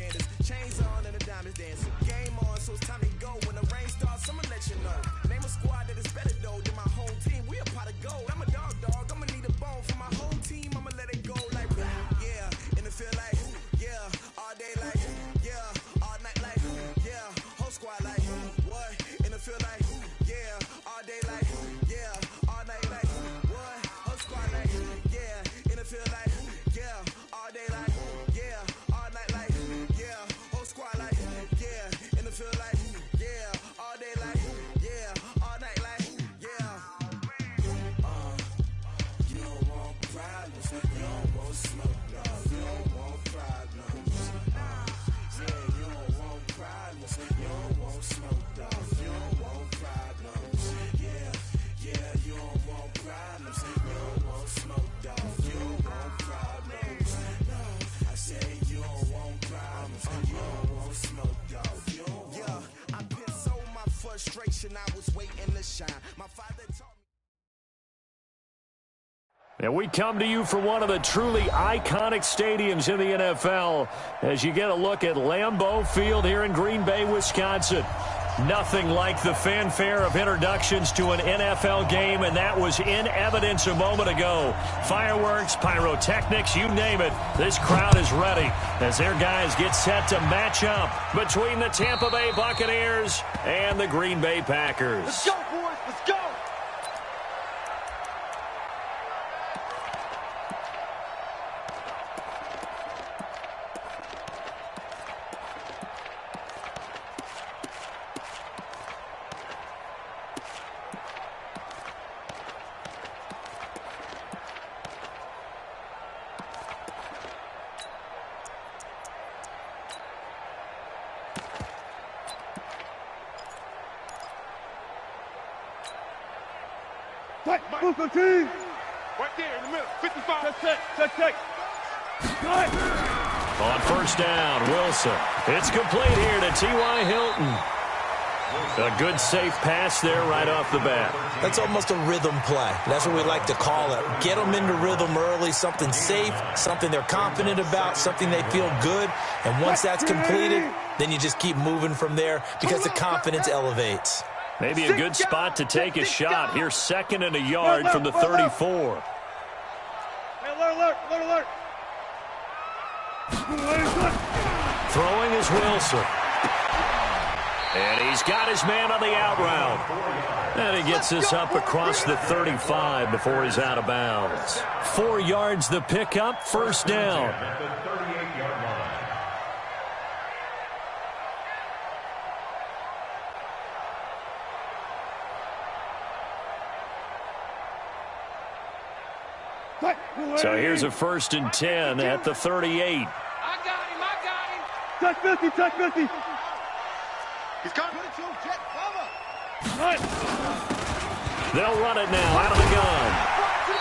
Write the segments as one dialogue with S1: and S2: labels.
S1: standards. Chains on and the diamonds dancing. Game on, so it's time to go. When the rain starts, I'ma let you know. Name a squad that is better though than my whole team. We a pot of gold. I'm a dog. I'ma need a bone for my whole team. I'ma let it go like yeah. In the field like yeah. All day like yeah. All night like yeah. Whole squad like what? In the field like yeah. All day like yeah. All night like what? Whole squad like yeah. In the field like yeah. All day like yeah. All night like yeah. Whole squad like yeah. In the field like yeah. All day like yeah. All night like yeah. You don't want problems. You don't want smoke. No. You don't want problems. Yeah, you don't want problems. You don't want smoke. No. You don't want problems. Yeah, you don't want problems. You don't want smoke. No. You don't want problems. No, I say you don't want problems. You don't want smoke. No. You don't want. Yeah, I pissed so my frustration. I was waiting to shine. My father taught me.
S2: And we come to you from one of the truly iconic stadiums in the NFL as you get a look at Lambeau Field here in Green Bay, Wisconsin. Nothing like the fanfare of introductions to an NFL game, and that was in evidence a moment ago. Fireworks, pyrotechnics, you name it. This crowd is ready as their guys get set to match up between the Tampa Bay Buccaneers and the Green Bay Packers.
S3: Let's go, boys. Let's go.
S4: Right there
S3: in the middle, 55.
S4: Check.
S2: On first down, Wilson. It's complete here to T.Y. Hilton. A good, safe pass there right off the bat.
S5: That's almost a rhythm play. That's what we like to call it. Get them into rhythm early, something safe, something they're confident about, something they feel good. And once that's completed, then you just keep moving from there because the confidence elevates.
S2: Maybe a good spot to take a shot. Here's second and a yard from the 34.
S4: Alert.
S2: Throwing is Wilson. And he's got his man on the out route. And he gets this up across the 35 before he's out of bounds. 4 yards the pickup, first down. So here's a 1st and 10 at the 38.
S3: I got him.
S4: Check 50.
S3: He's coming.
S2: They'll run it now out of the gun.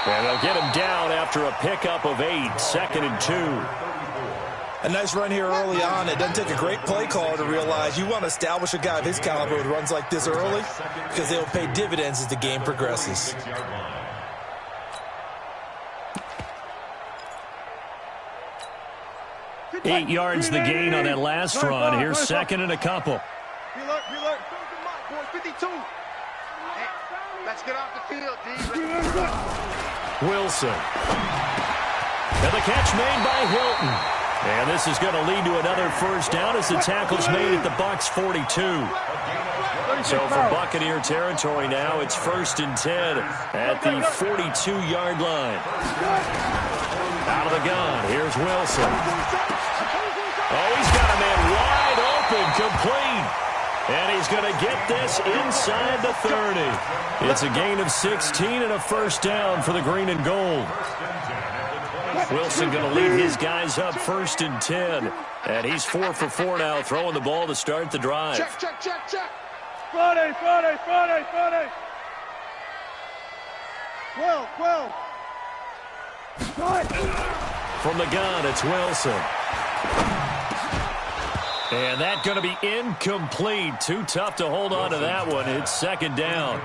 S2: And they'll get him down after a pickup of 8, 2nd and 2.
S5: A nice run here early on. It doesn't take a great play caller to realize you want to establish a guy of his caliber who runs like this early because they'll pay dividends as the game progresses.
S2: 8 yards the gain on that last run. Here's second and a couple.
S3: Be alert. 52. Let's get off the field, D.
S2: Wilson. And the catch made by Hilton. And this is going to lead to another first down as the tackle's made at the Bucs 42. So for Buccaneer territory now, it's 1st and 10 at the 42-yard line. Out of the gun, here's Wilson. Oh, he's got a man wide open, complete. And he's going to get this inside the 30. It's a gain of 16 and a first down for the green and gold. Wilson going to lead his guys up 1st and 10. And he's 4 for 4 now, throwing the ball to start the drive.
S4: Check. Friday. 12.
S2: From the gun, it's Wilson. And that's going to be incomplete. Too tough to hold on to that one. It's 2nd down.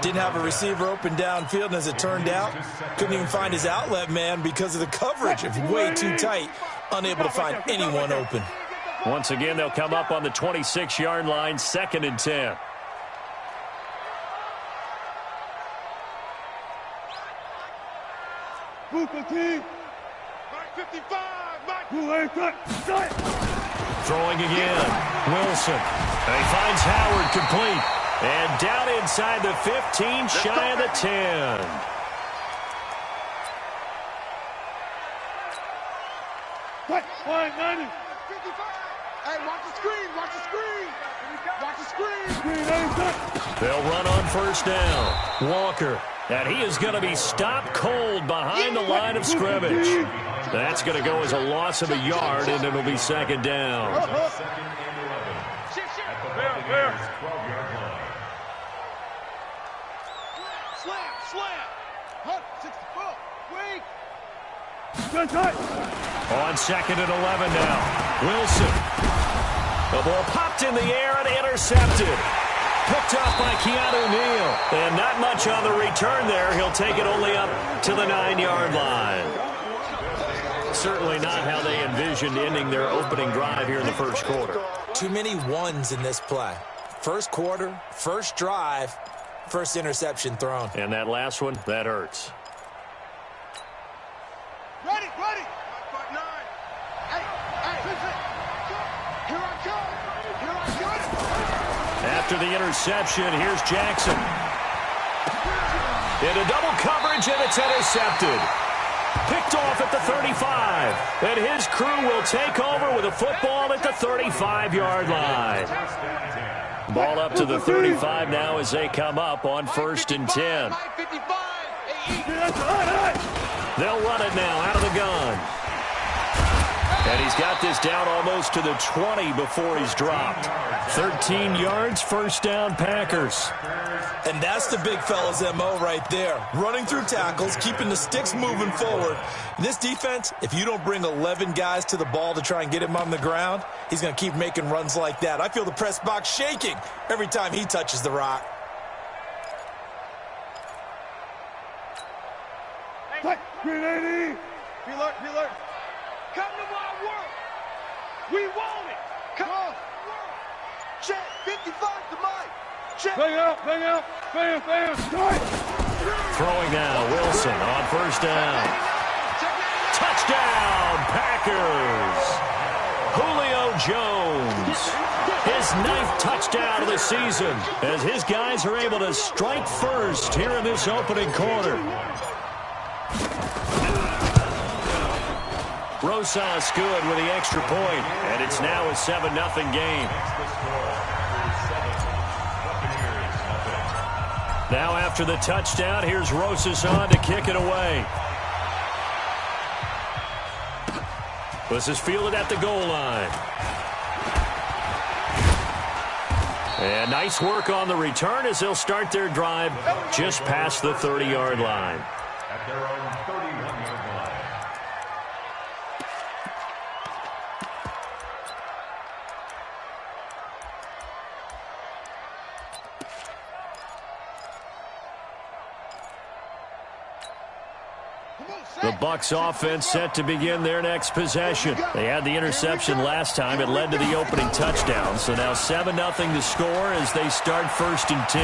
S5: Didn't have a receiver open downfield, and as it turned out, couldn't even find his outlet man because of the coverage. It was way too tight, unable to find anyone open.
S2: Once again, they'll come up on the 26-yard line, 2nd and 10.
S4: Booker T.
S3: Mike 55. Mike.
S4: Who ain't that?
S2: Throwing again. Wilson. And he finds Howard complete. And down inside the 15, shy of the 10.
S4: What? 90.
S3: 55. Hey, watch the screen. Watch the screen. Watch the screen.
S4: Screen ain't that.
S2: They'll run on 1st down. Walker. And he is going to be stopped cold behind the line of scrimmage. That's going to go as a loss of a yard, and it'll be 2nd down.
S3: Slam. Hunt, 64. Wait.
S4: Good tight.
S2: On 2nd and 11 now. Wilson. The ball popped in the air and intercepted. Picked off by Keanu Neal. And not much on the return there. He'll take it only up to the 9-yard line. Certainly not how they envisioned ending their opening drive here in the 1st quarter.
S5: Too many ones in this play. 1st quarter, 1st drive, 1st interception thrown.
S2: And that last one, that hurts.
S3: Ready. 9. Hey. Here I come.
S2: After the interception, here's Jackson. Into double coverage, and it's intercepted. Picked off at the 35. And his crew will take over with a football at the 35-yard line. Ball up to the 35 now as they come up on 1st and 10. They'll run it now out of the gun. And he's got this down almost to the 20 before he's dropped. 13 yards, 1st down, Packers.
S5: And that's the big fella's MO right there. Running through tackles, keeping the sticks moving forward. In this defense, if you don't bring 11 guys to the ball to try and get him on the ground, he's going to keep making runs like that. I feel the press box shaking every time he touches the rock.
S4: Green 80.
S3: Be alert. Come to my world. We want it. Come on. Check. 55 to Mike. Check.
S4: Bang out. Bam. Tight.
S2: Throwing now, Wilson on 1st down. Touchdown, Packers. Julio Jones. His 9th touchdown of the season as his guys are able to strike first here in this opening quarter. Rosas good with the extra point, and it's now a 7-0 game. Now after the touchdown, here's Rosas on to kick it away. This is fielded at the goal line. And nice work on the return as they'll start their drive just past the 30-yard line.
S6: At their own 31-yard line.
S2: The Bucs offense set to begin their next possession. They had the interception last time. It led to the opening touchdown. So now 7-0 to score as they start 1st and 10.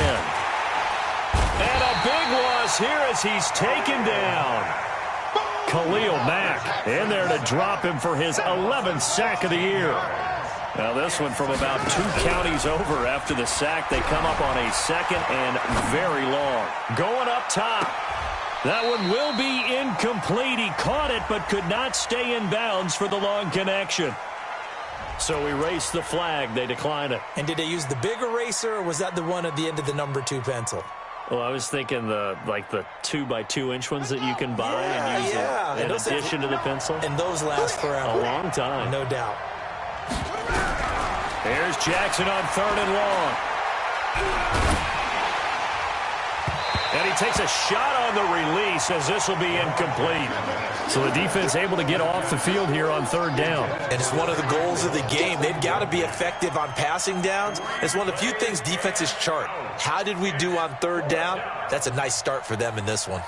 S2: And a big loss here as he's taken down. Khalil Mack in there to drop him for his 11th sack of the year. Now this one from about 2 counties over after the sack. They come up on a 2nd and very long. Going up top. That one will be incomplete. He caught it but could not stay in bounds for the long connection. So erase the flag. They decline it.
S5: And did they use the big eraser, or was that the one at the end of the number 2 pencil?
S2: Well, I was thinking the 2x2-inch ones that you can buy and use in addition to the pencil.
S5: And those last forever.
S2: A long time.
S5: No doubt.
S2: Here's Jackson on 3rd and long. And he takes a shot on the release as this will be incomplete. So the defense able to get off the field here on 3rd down.
S5: And it's one of the goals of the game. They've got to be effective on passing downs. It's one of the few things defenses chart. How did we do on 3rd down? That's a nice start for them in this one.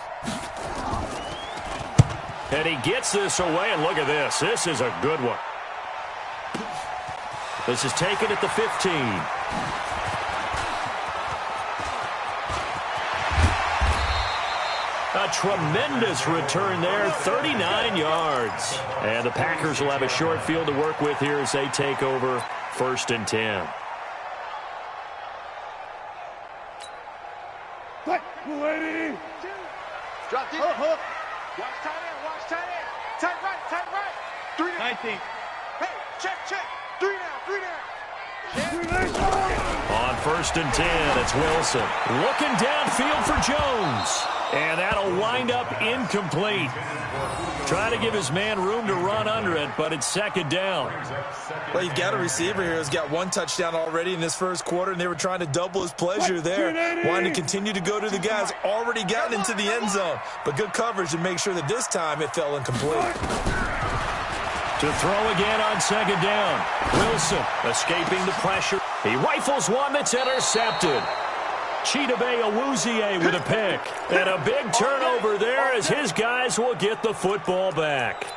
S2: And he gets this away, and look at this. This is a good one. This is taken at the 15. A tremendous return there, 39 yards. And the Packers will have a short field to work with here as they take over 1st and 10.
S4: Lady.
S3: Drop deep. Watch tight end. Watch tight end. Tight right. Tight right. 3 down. 19. Hey, check. 3 down.
S2: On 1st and 10, it's Wilson. Looking downfield for Jones. And that'll wind up incomplete. Trying to give his man room to run under it, but it's 2nd down.
S5: Well, you've got a receiver here who's got 1 touchdown already in this first quarter, and they were trying to double his pleasure there. Wanting to continue to go to the guys already gotten into the end zone. But good coverage to make sure that this time it fell incomplete.
S2: To throw again on 2nd down. Wilson escaping the pressure. He rifles one that's intercepted. Chidobe Awuzie with a pick. And a big turnover there as his guys will get the football back.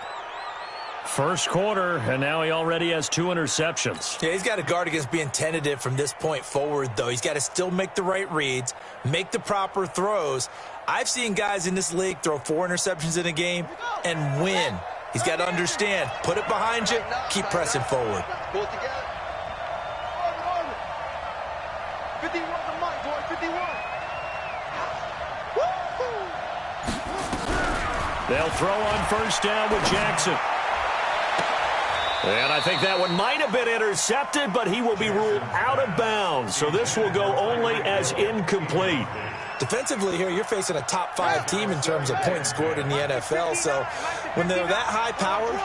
S2: First quarter, and now he already has 2 interceptions.
S5: Yeah, he's got to guard against being tentative from this point forward, though. He's got to still make the right reads, make the proper throws. I've seen guys in this league throw 4 interceptions in a game and win. He's got to understand, put it behind you, keep pressing forward.
S3: Pull it together. 51 the mic, boy. 51.
S2: They'll throw on 1st down with Jackson. And I think that one might have been intercepted, but he will be ruled out of bounds. So this will go only as incomplete.
S5: Defensively here, you're facing a top 5 team in terms of points scored in the NFL. So when they're that high powered,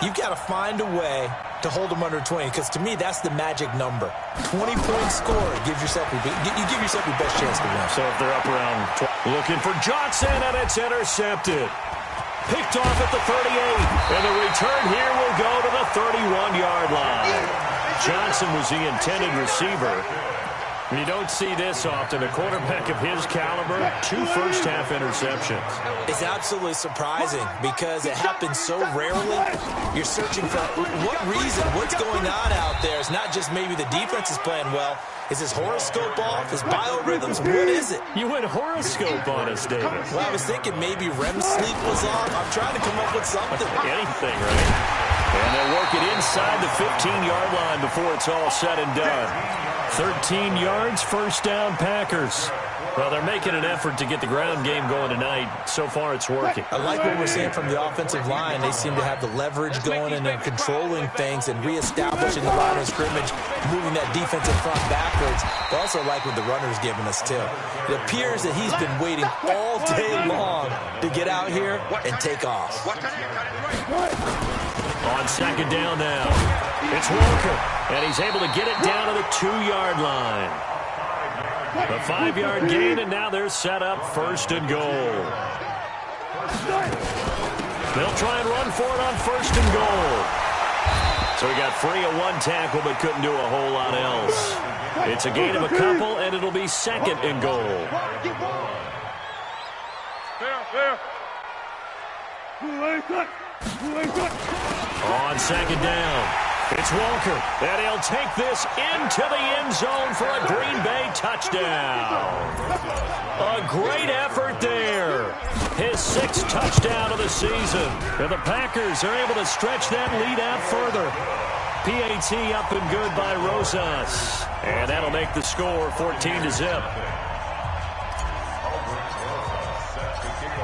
S5: you've got to find a way to hold them under 20. Because to me, that's the magic number. 20 points scored gives yourself you give yourself your best chance to win.
S2: So if they're up around 20, looking for Johnson, and it's intercepted. Picked off at the 38, and the return here will go to the 31-yard line. Johnson was the intended receiver. You don't see this often. A quarterback of his caliber, 2 first-half interceptions.
S5: It's absolutely surprising because it happens so rarely. You're searching for what reason, what's going on out there. It's not just maybe the defense is playing well. Is his horoscope off? His biorhythms? What is it?
S2: You went horoscope on us, David.
S5: Well, I was thinking maybe REM sleep was off. I'm trying to come up with something.
S2: Anything, right? And they'll work it inside the 15-yard line before it's all said and done. 13 yards, 1st down, Packers. Well, they're making an effort to get the ground game going tonight. So far, it's working.
S5: I like what we're seeing from the offensive line. They seem to have the leverage going, and they're controlling things and reestablishing the line of scrimmage, moving that defensive front backwards. But also like what the runner's giving us, too. It appears that he's been waiting all day long to get out here and take off.
S2: On 2nd down now, it's Walker, and he's able to get it down to the 2-yard line. A 5-yard gain, and now they're set up 1st and goal. They'll try and run for it on 1st and goal. So he got free of 1 tackle, but couldn't do a whole lot else. It's a gain of a couple, and it'll be 2nd and goal.
S4: Fair.
S2: On 2nd down, it's Walker, and he'll take this into the end zone for a Green Bay touchdown. A great effort there. His 6th touchdown of the season. And the Packers are able to stretch that lead out further. PAT up and good by Rosas. And that'll make the score 14-0.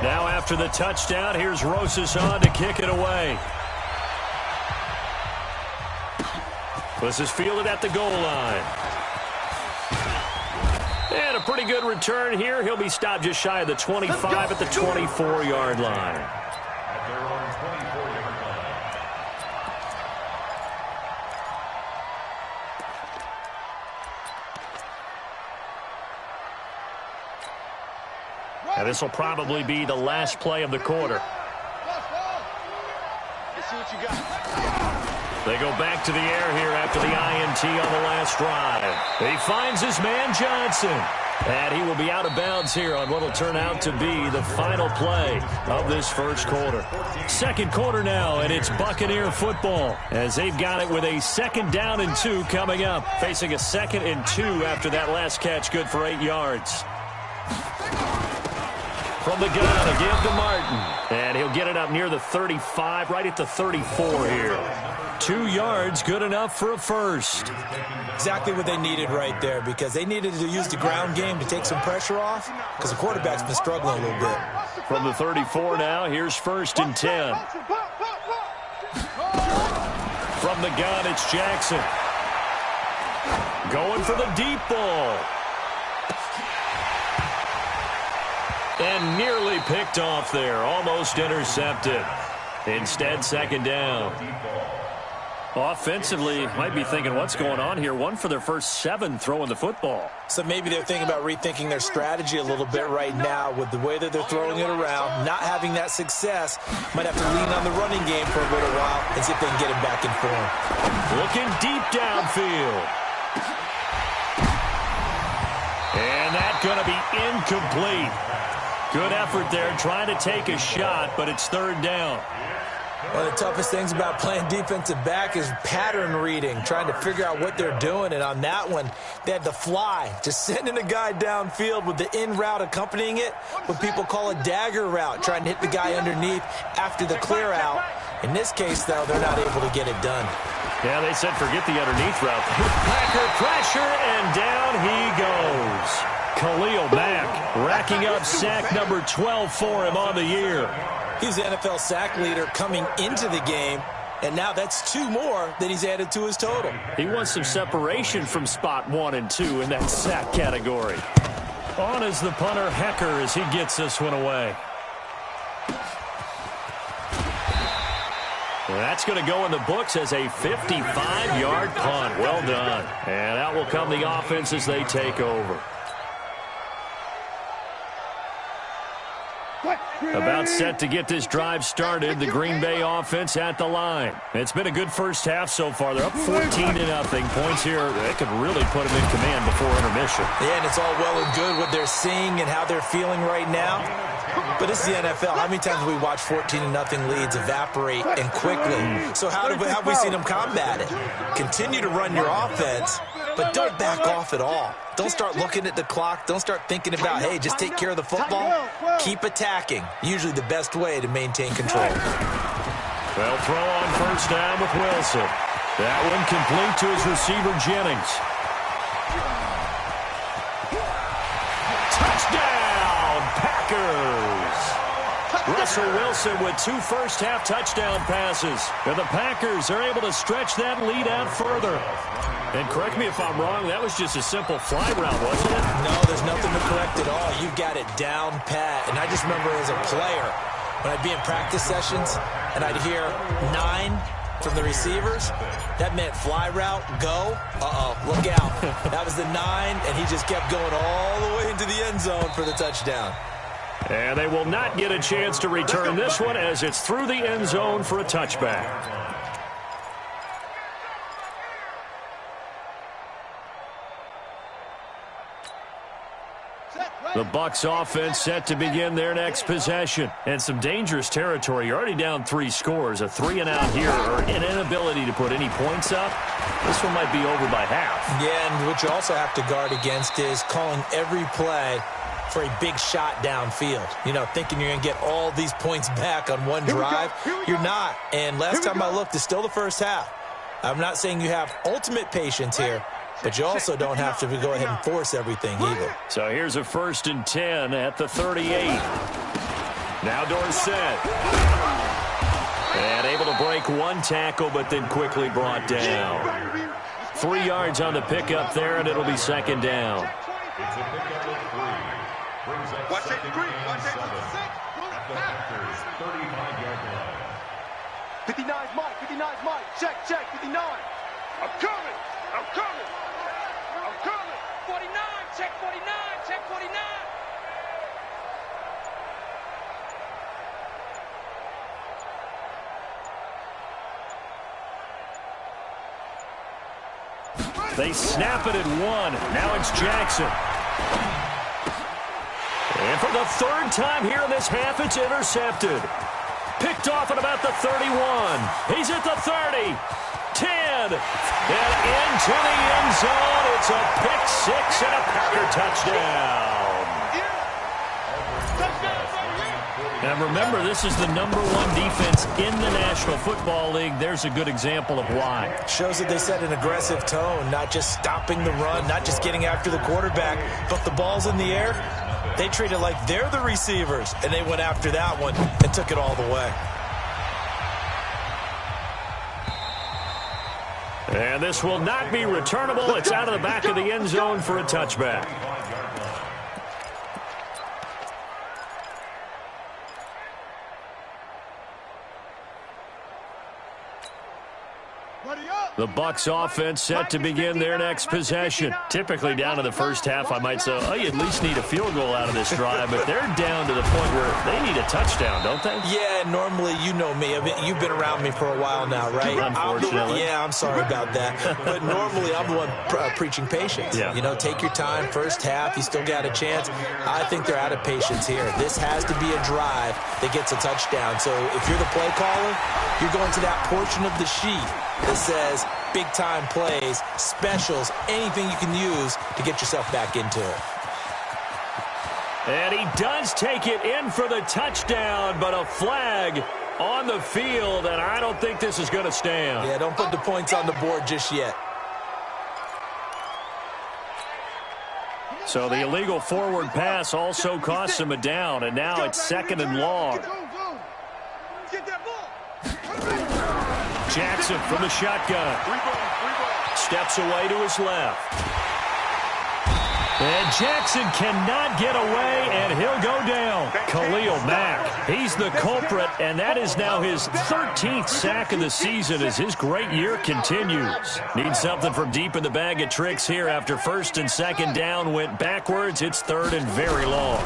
S2: Now after the touchdown, here's Rosas on to kick it away. This is fielded at the goal line. And a pretty good return here. He'll be stopped just shy of the 25 at the 24-yard line. And this will probably be the last play of the quarter.
S3: Let's see what you got.
S2: They go back to the air here after the INT on the last drive. He finds his man Johnson. And he will be out of bounds here on what will turn out to be the final play of this first quarter. Second quarter now, and it's Buccaneer football as they've got it with a 2nd down and 2 coming up. Facing a 2nd and 2 after that last catch, good for 8 yards. From the gun, a give to Martin. And he'll get it up near the 35, right at the 34 here. 2 yards, good enough for a first.
S5: Exactly what they needed right there, because they needed to use the ground game to take some pressure off, because the quarterback's been struggling a little bit.
S2: From the 34 now, here's 1st and 10. From the gun, it's Jackson. Going for the deep ball. And nearly picked off there. Almost intercepted. Instead, 2nd down. Offensively, might be thinking, what's going on here? 1 for their first 7 throwing the football.
S5: So maybe they're thinking about rethinking their strategy a little bit right now with the way that they're throwing it around, not having that success. Might have to lean on the running game for a little while and see if they can get him back in form.
S2: Looking deep downfield. And that's going to be incomplete. Good effort there, trying to take a shot, but it's 3rd down.
S5: One of the toughest things about playing defensive back is pattern reading, trying to figure out what they're doing. And on that one, they had the fly, just sending a guy downfield with the in route accompanying it, what people call a dagger route, trying to hit the guy underneath after the clear out. In this case, though, they're not able to get it done.
S2: Yeah, they said forget the underneath route. Packer pressure, and down he goes. Khalil Mack racking up sack number 12 for him on the year.
S5: He's the NFL sack leader coming into the game, and now that's 2 more that he's added to his total.
S2: He wants some separation from spot 1 and 2 in that sack category. On is the punter, Hecker, as he gets this one away. And that's going to go in the books as a 55-yard punt. Well done. And out will come the offense as they take over. About set to get this drive started. The Green Bay offense at the line. It's been a good first half so far. They're up 14-0. Points here. They could really put them in command before intermission.
S5: Yeah, and it's all well and good what they're seeing and how they're feeling right now. But this is the NFL. How many times have we watched 14-0 leads evaporate and quickly? So how have we seen them combat it? Continue to run your offense, but don't back off at all. Don't start looking at the clock. Don't start thinking about, hey, just take care of the football. Keep attacking. Usually the best way to maintain control.
S2: Well, throw on 1st down with Wilson. That one complete to his receiver, Jennings. Touchdown, Packers! Russell Wilson with 2 first-half touchdown passes. And the Packers are able to stretch that lead out further. And correct me if I'm wrong, that was just a simple fly route, wasn't it?
S5: No, there's nothing to correct at all. You got it down pat. And I just remember as a player, when I'd be in practice sessions and I'd hear 9 from the receivers, that meant fly route, go. Look out. That was the 9, and he just kept going all the way into the end zone for the touchdown.
S2: And they will not get a chance to return this one as it's through the end zone for a touchback. The Bucs offense set to begin their next possession. And some dangerous territory. You're already down 3 scores. A 3-and-out here, or an inability to put any points up. This one might be over by half.
S5: Yeah, and what you also have to guard against is calling every play for a big shot downfield. You know, thinking you're going to get all these points back on one drive. You're not. And last time I looked, it's still the first half. I'm not saying you have ultimate patience here, but you also don't have to go ahead and force everything either.
S2: So here's a 1st and 10 at the 38. Now Dorsett. And able to break 1 tackle, but then quickly brought down. 3 yards on the pickup there, and it'll be 2nd down.
S6: It's a pickup of 3. Brings up 2nd and 7 at the Packers' 35-yard line.
S3: 59's Mike, 59's Mike. Check, 59. I'm coming.
S7: 49, check 49, check 49.
S2: They snap it at 1. Now it's Jackson. And for the third time here in this half, it's intercepted. Picked off at about the 31. He's at the 30. 10. And into the end zone. It's a pick six and a Packer touchdown. And remember, this is the #1 defense in the National Football League. There's a good example of why.
S5: Shows that they set an aggressive tone, not just stopping the run, not just getting after the quarterback, but the ball's in the air. They treat it like they're the receivers, and they went after that one and took it all the way.
S2: And this will not be returnable. It's out of the back of the end zone for a touchback. The Bucs offense set to begin their next possession. Typically down to the first half, I might say, oh, you at least need a field goal out of this drive, but they're down to the point where they need a touchdown, don't they?
S5: Yeah, normally, you know me. You've been around me for a while now, right?
S2: Unfortunately.
S5: I'm sorry about that. But normally, I'm the one preaching patience.
S2: Yeah.
S5: You know, take your time. First half, you still got a chance. I think they're out of patience here. This has to be a drive that gets a touchdown. So if you're the play caller, you're going to that portion of the sheet that says big-time plays, specials, anything you can use to get yourself back into it.
S2: And he does take it in for the touchdown, but a flag on the field, and I don't think this is going to stand.
S5: Yeah, don't put the points on the board just yet.
S2: So the illegal forward pass also costs him a down, and now it's 2nd and long. Jackson from the shotgun. Steps away to his left. And Jackson cannot get away, and he'll go down. Khalil Mack, he's the culprit, and that is now his 13th sack of the season as his great year continues. Needs something from deep in the bag of tricks here after 1st and 2nd down went backwards. It's 3rd and very long.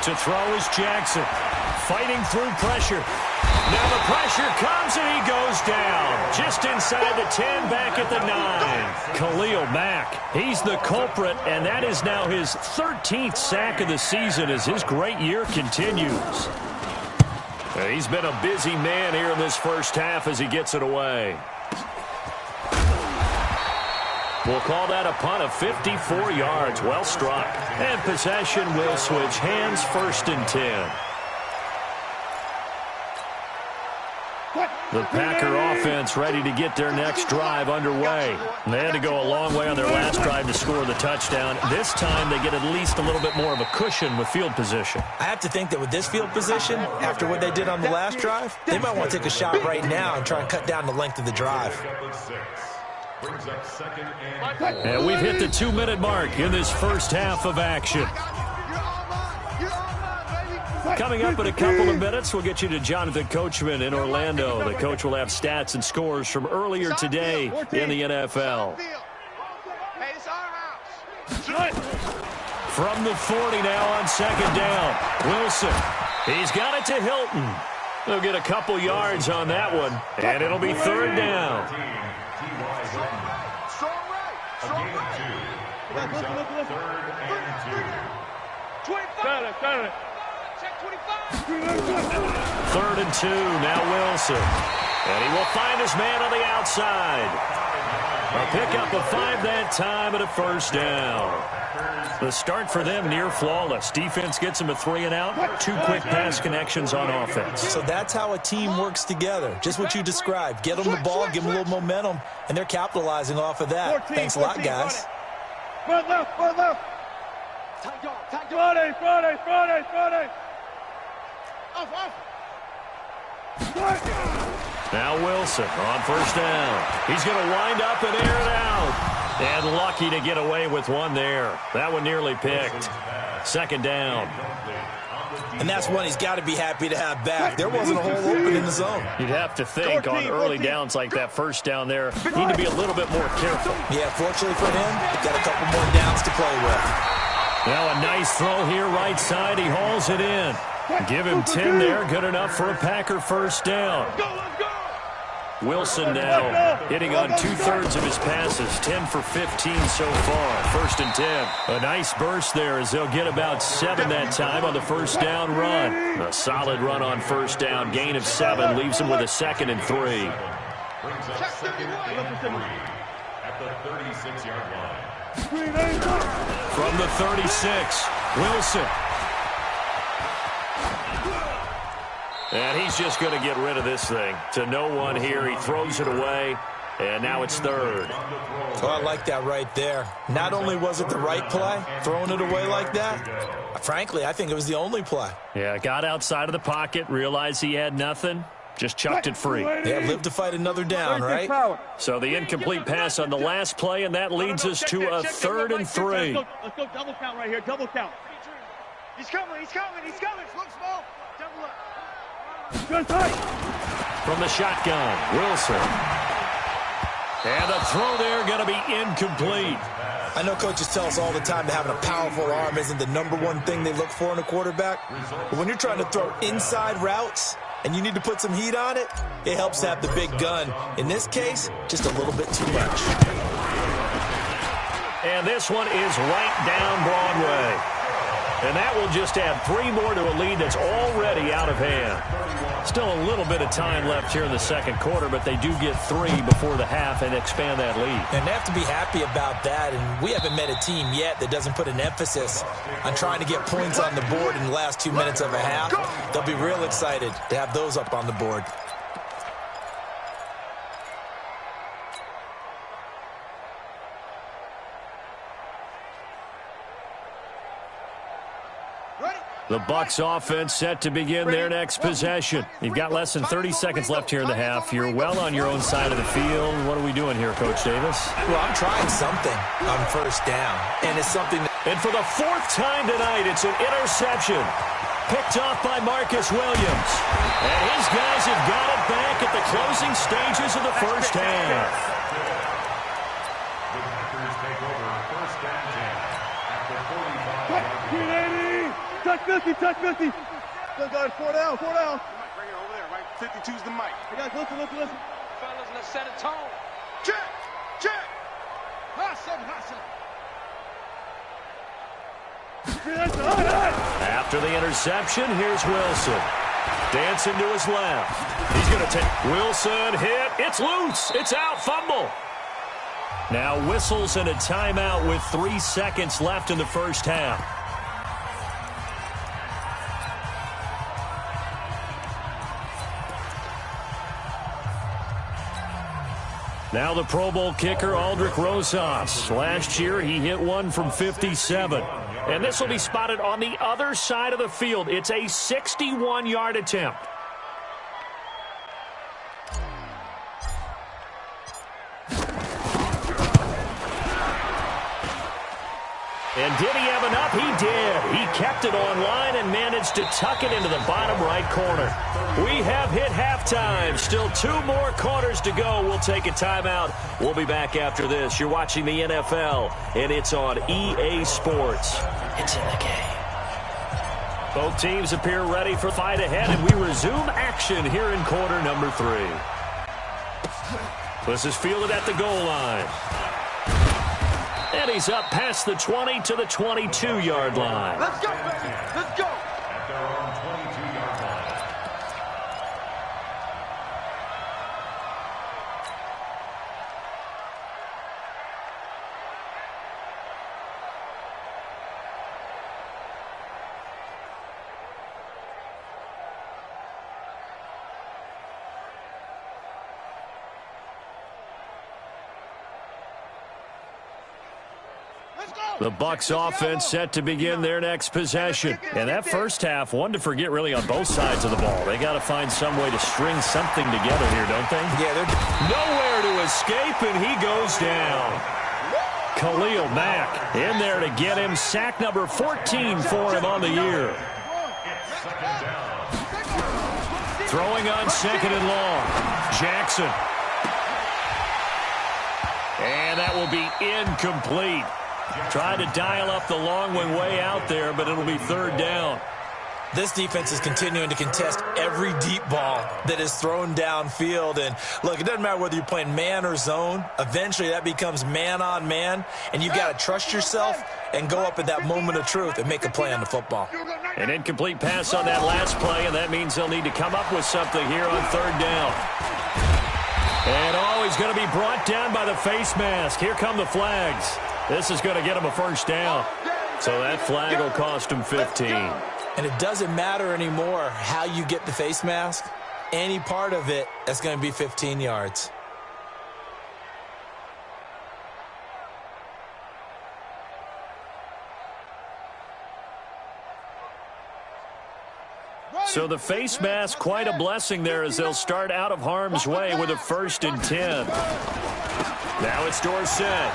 S2: To throw is Jackson, fighting through pressure. Now the pressure comes, and he goes down. Just inside the 10, back at the 9. Khalil Mack, he's the culprit, and that is now his 13th sack of the season as his great year continues. He's been a busy man here in this first half as he gets it away. We'll call that a punt of 54 yards. Well struck. And possession will switch hands, 1st and 10. The Packer offense ready to get their next drive underway. They had to go a long way on their last drive to score the touchdown. This time they get at least a little bit more of a cushion with field position.
S5: I have to think that with this field position, after what they did on the last drive, they might want to take a shot right now and try and cut down the length of the drive.
S2: And we've hit the 2-minute mark in this first half of action. Coming up in a couple of minutes, we'll get you to Jonathan Coachman in Orlando. The coach will have stats and scores from earlier today in the NFL. From the 40 now on 2nd down. Wilson, he's got it to Hilton. They'll get a couple yards on that one, and it'll be 3rd down.
S4: Got it.
S2: 3rd and 2, now Wilson. And he will find his man on the outside. A pickup of 5 that time and a 1st down. The start for them near flawless. Defense gets them a 3 and out. 2 quick pass connections on offense.
S5: So that's how a team works together. Just what you described. Get them the ball, give them a little momentum, and they're capitalizing off of that. Thanks a lot, guys.
S4: Front left. Friday.
S2: Now Wilson on 1st down. He's going to wind up and air it out. And lucky to get away with one there. That one nearly picked. 2nd down.
S5: And that's one he's got to be happy to have back. There wasn't a hole open in the zone.
S2: You'd have to think on early downs like that 1st down there, need to be a little bit more careful.
S5: Yeah, fortunately for him, he's got a couple more downs to play with.
S2: Now a nice throw here right side. He hauls it in. Give him 10 there. Good enough for a Packer 1st down. Wilson now hitting on 2/3 of his passes, 10 for 15 so far. 1st and 10. A nice burst there as they'll get about 7 that time on the first down run. A solid run on first down. Gain of 7 leaves them with a 2nd and 3.
S6: Brings up 2nd and 3 at the 36-yard line.
S2: From the 36, Wilson. And he's just going to get rid of this thing. To no one here. He throws it away, and now it's 3rd.
S5: Oh, I like that right there. Not only was it the right play, throwing it away like that, frankly, I think it was the only play.
S2: Yeah, got outside of the pocket, realized he had nothing, just chucked it free.
S5: Yeah, live to fight another down, right?
S2: So the incomplete pass on the last play, and that leads us to a 3rd and 3.
S4: Let's go double count right here, double count.
S3: He's coming, he's coming, he's coming. Look small. Double up.
S4: Good tight.
S2: From the shotgun, Wilson. And the throw there going to be incomplete.
S5: I know coaches tell us all the time that having a powerful arm isn't the #1 thing they look for in a quarterback. But when you're trying to throw inside routes and you need to put some heat on it, it helps to have the big gun. In this case, just a little bit too much.
S2: And this one is right down Broadway. And that will just add 3 more to a lead that's already out of hand. Still a little bit of time left here in the second quarter, but they do get 3 before the half and expand that lead.
S5: And they have to be happy about that. And we haven't met a team yet that doesn't put an emphasis on trying to get points on the board in the last 2 minutes of a half. They'll be real excited to have those up on the board.
S2: The Bucs offense set to begin their next possession. You've got less than 30 seconds left here in the half. You're well on your own side of the field. What are we doing here, Coach Davis?
S5: Well, I'm trying something on first down, and it's something that...
S2: And for the 4th time tonight, it's an interception. Picked off by Marcus Williams. And his guys have got it back at the closing stages of the first half.
S6: The Packers take over 1st and 10 at the 45-yard line.
S4: Touch 50, touch 50. Good guys, 4 down, 4 down.
S3: Bring it over there, right? 52's the mic.
S4: Hey guys, listen.
S7: Fellas, let's set a tone.
S3: Check, check.
S4: Hustle.
S2: After the interception, here's Wilson. Dancing to his left. He's going to take Wilson, hit. It's loose. It's out, fumble. Now whistles and a timeout with 3 seconds left in the first half. Now the Pro Bowl kicker, Aldrick Rosas. Last year, he hit one from 57. And this will be spotted on the other side of the field. It's a 61-yard attempt. And did he have enough? He did. He kept it online and managed to tuck it into the bottom right corner. We have hit halftime. Still 2 more quarters to go. We'll take a timeout. We'll be back after this. You're watching the NFL, and it's on EA Sports. It's in the game. Both teams appear ready for fight ahead, and we resume action here in quarter number 3. This is fielded at the goal line. And he's up past the 20 to the 22-yard line.
S3: Let's go, baby. Let's go.
S6: At their own 22-yard line.
S2: The Bucs offense set to begin their next possession. And that first half, one to forget really on both sides of the ball. They got to find some way to string something together here, don't they?
S5: Yeah, they're
S2: nowhere to escape, and he goes down. Khalil Mack in there to get him. Sack number 14 for him on the year. Throwing on 2nd and long. Jackson. And that will be incomplete. Tried to dial up the long one way out there, but it'll be 3rd down.
S5: This defense is continuing to contest every deep ball that is thrown downfield. And look, it doesn't matter whether you're playing man or zone. Eventually that becomes man on man, and you've got to trust yourself and go up at that moment of truth and make a play on the football.
S2: An incomplete pass on that last play, and that means they'll need to come up with something here on third down. And he's going to be brought down by the face mask. Here come the flags. This is going to get him a first down. So that flag will cost him 15.
S5: And it doesn't matter anymore how you get the face mask. Any part of it, that's going to be 15 yards.
S2: So the face mask, quite a blessing there as they'll start out of harm's way with a 1st and 10. Now it's Dorsett.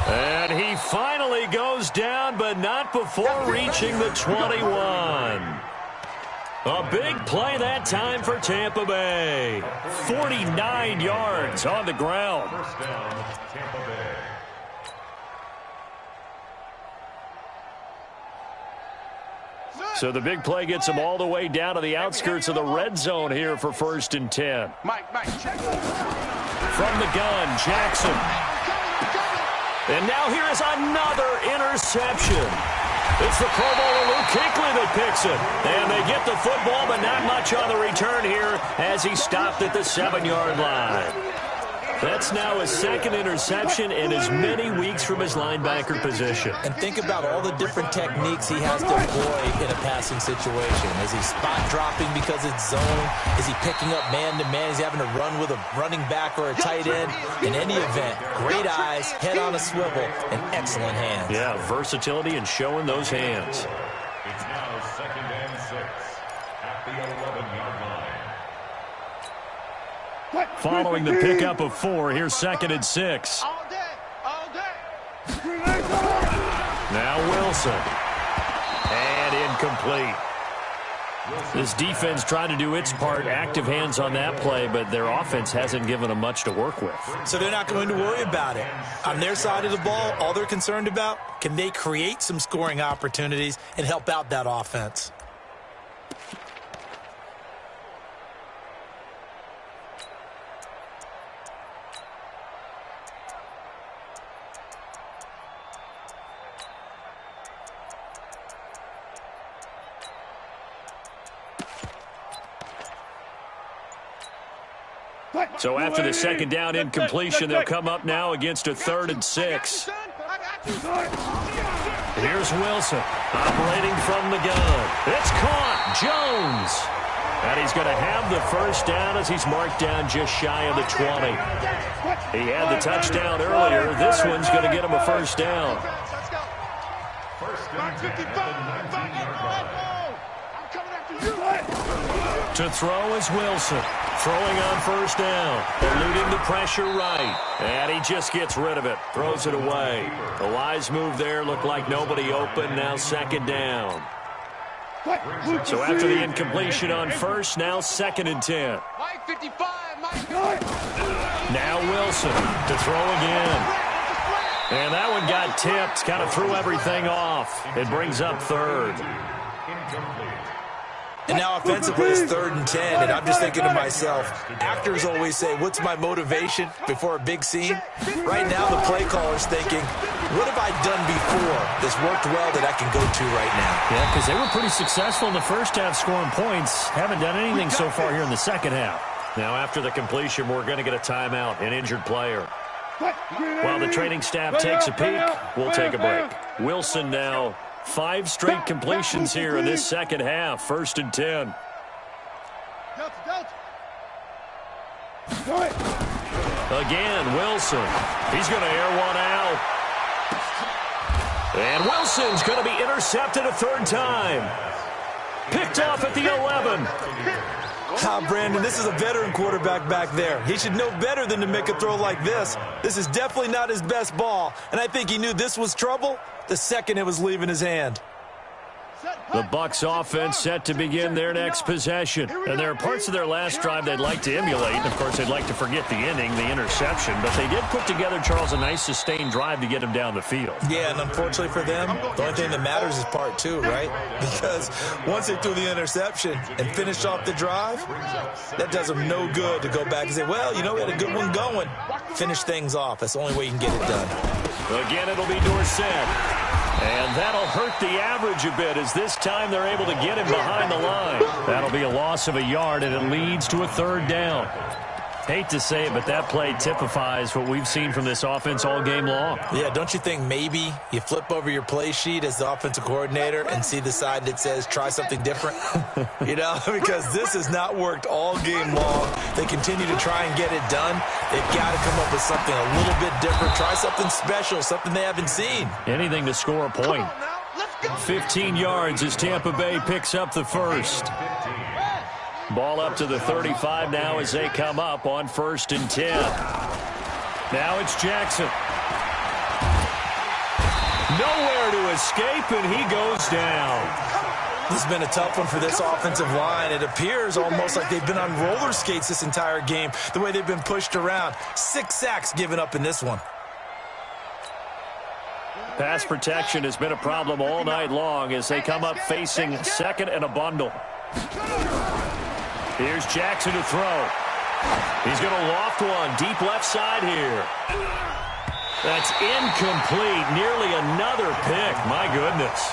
S2: And he finally goes down, but not before reaching the 21. A big play that time for Tampa Bay. 49 yards on the ground.
S6: First down, Tampa Bay.
S2: So the big play gets him all the way down to the outskirts of the red zone here for 1st and 10.
S3: Mike, check.
S2: From the gun, Jackson. And now here is another interception. It's the Pro Bowler Luke Kuechly that picks it. And they get the football, but not much on the return here as he stopped at the 7-yard line. That's now his 2nd interception in as many weeks from his linebacker position.
S5: And think about all the different techniques he has to employ in a passing situation. Is he spot dropping because it's zone? Is he picking up man-to-man? Is he having to run with a running back or a tight end? In any event, great eyes, head on a swivel, and excellent hands.
S2: Yeah, versatility and showing those hands.
S6: It's now 2nd and 6 at the 11-yard line.
S2: Following the pickup of 4, here's 2nd and 6.
S3: All day.
S2: Now Wilson. And incomplete. This defense tried to do its part, active hands on that play, but their offense hasn't given them much to work with.
S5: So they're not going to worry about it. On their side of the ball, all they're concerned about, can they create some scoring opportunities and help out that offense?
S2: So after the 2nd down incompletion, they'll come up now against a 3rd and 6. Here's Wilson operating from the gun. It's caught. Jones. And he's going to have the first down as he's marked down just shy of the 20. He had the touchdown earlier. This one's going to get him a first down.
S6: First and 10 at the 19-yard line.
S2: To throw is Wilson. Throwing on first down. Eluding the pressure right. And he just gets rid of it. Throws it away. The wise move there. Looked like nobody open. Now 2nd down. So after the incompletion on first, now 2nd and 10.
S7: Mike 55, Mike.
S2: Now Wilson to throw again. And that one got tipped. Kind of threw everything off. It brings up 3rd.
S5: And now offensively it's 3rd and 10, and I'm just thinking to myself, actors always say, what's my motivation before a big scene? Right now the play caller's thinking, what have I done before that's worked well that I can go to right now?
S2: Yeah, because they were pretty successful in the first half scoring points. Haven't done anything so far here in the second half. Now after the completion, we're going to get a timeout, an injured player. While the training staff takes a peek, we'll take a break. Wilson now 5 straight completions here in this second half. 1st and 10. Again, Wilson. He's going to air one out. And Wilson's going to be intercepted a 3rd time. Picked off at the 11.
S5: Brandon, this is a veteran quarterback back there. He should know better than to make a throw like this. This is definitely not his best ball, and I think he knew this was trouble the second it was leaving his hand.
S2: The Bucs offense set to begin their next possession. And there are parts of their last drive they'd like to emulate. And, of course, they'd like to forget the inning, the interception. But they did put together, Charles, a nice sustained drive to get him down the field.
S5: Yeah, and unfortunately for them, the only thing that matters is part two, right? Because once they threw the interception and finished off the drive, that does them no good to go back and say, well, you know, we had a good one going. Finish things off. That's the only way you can get it done.
S2: Again, it'll be Dorsett. And that'll hurt the average a bit as this time they're able to get him behind the line. That'll be a loss of a yard, and it leads to a third down. Hate to say it, but that play typifies what we've seen from this offense all game long.
S5: Yeah, don't you think maybe you flip over your play sheet as the offensive coordinator and see the side that says try something different? You know, because this has not worked all game long. They continue to try and get it done. They've got to come up with something a little bit different. Try something special, something they haven't seen.
S2: Anything to score a point. 15 yards as Tampa Bay picks up the first. Ball up to the 35 now as they come up on 1st and 10. Now it's Jackson. Nowhere to escape, and he goes down.
S5: This has been a tough one for this offensive line. It appears almost like they've been on roller skates this entire game, the way they've been pushed around. 6 sacks given up in this one.
S2: Pass protection has been a problem all night long as they come up facing 2nd and a bundle. Here's Jackson to throw. He's going to loft one deep left side here. That's incomplete. Nearly another pick. My goodness.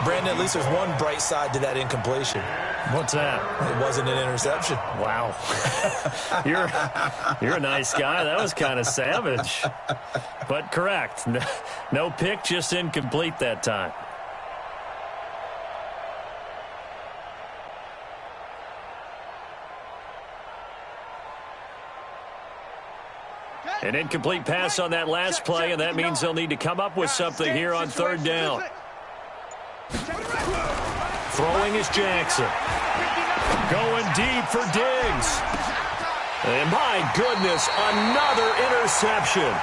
S5: Brandon, at least there's one bright side to that incompletion.
S2: What's that?
S5: It wasn't an interception.
S2: Wow. You're a nice guy. That was kind of savage. But correct. No pick, just incomplete that time. An incomplete pass on that last play, and that means they'll need to come up with something here on 3rd down. Throwing is Jackson. Going deep for Diggs. And my goodness, another interception.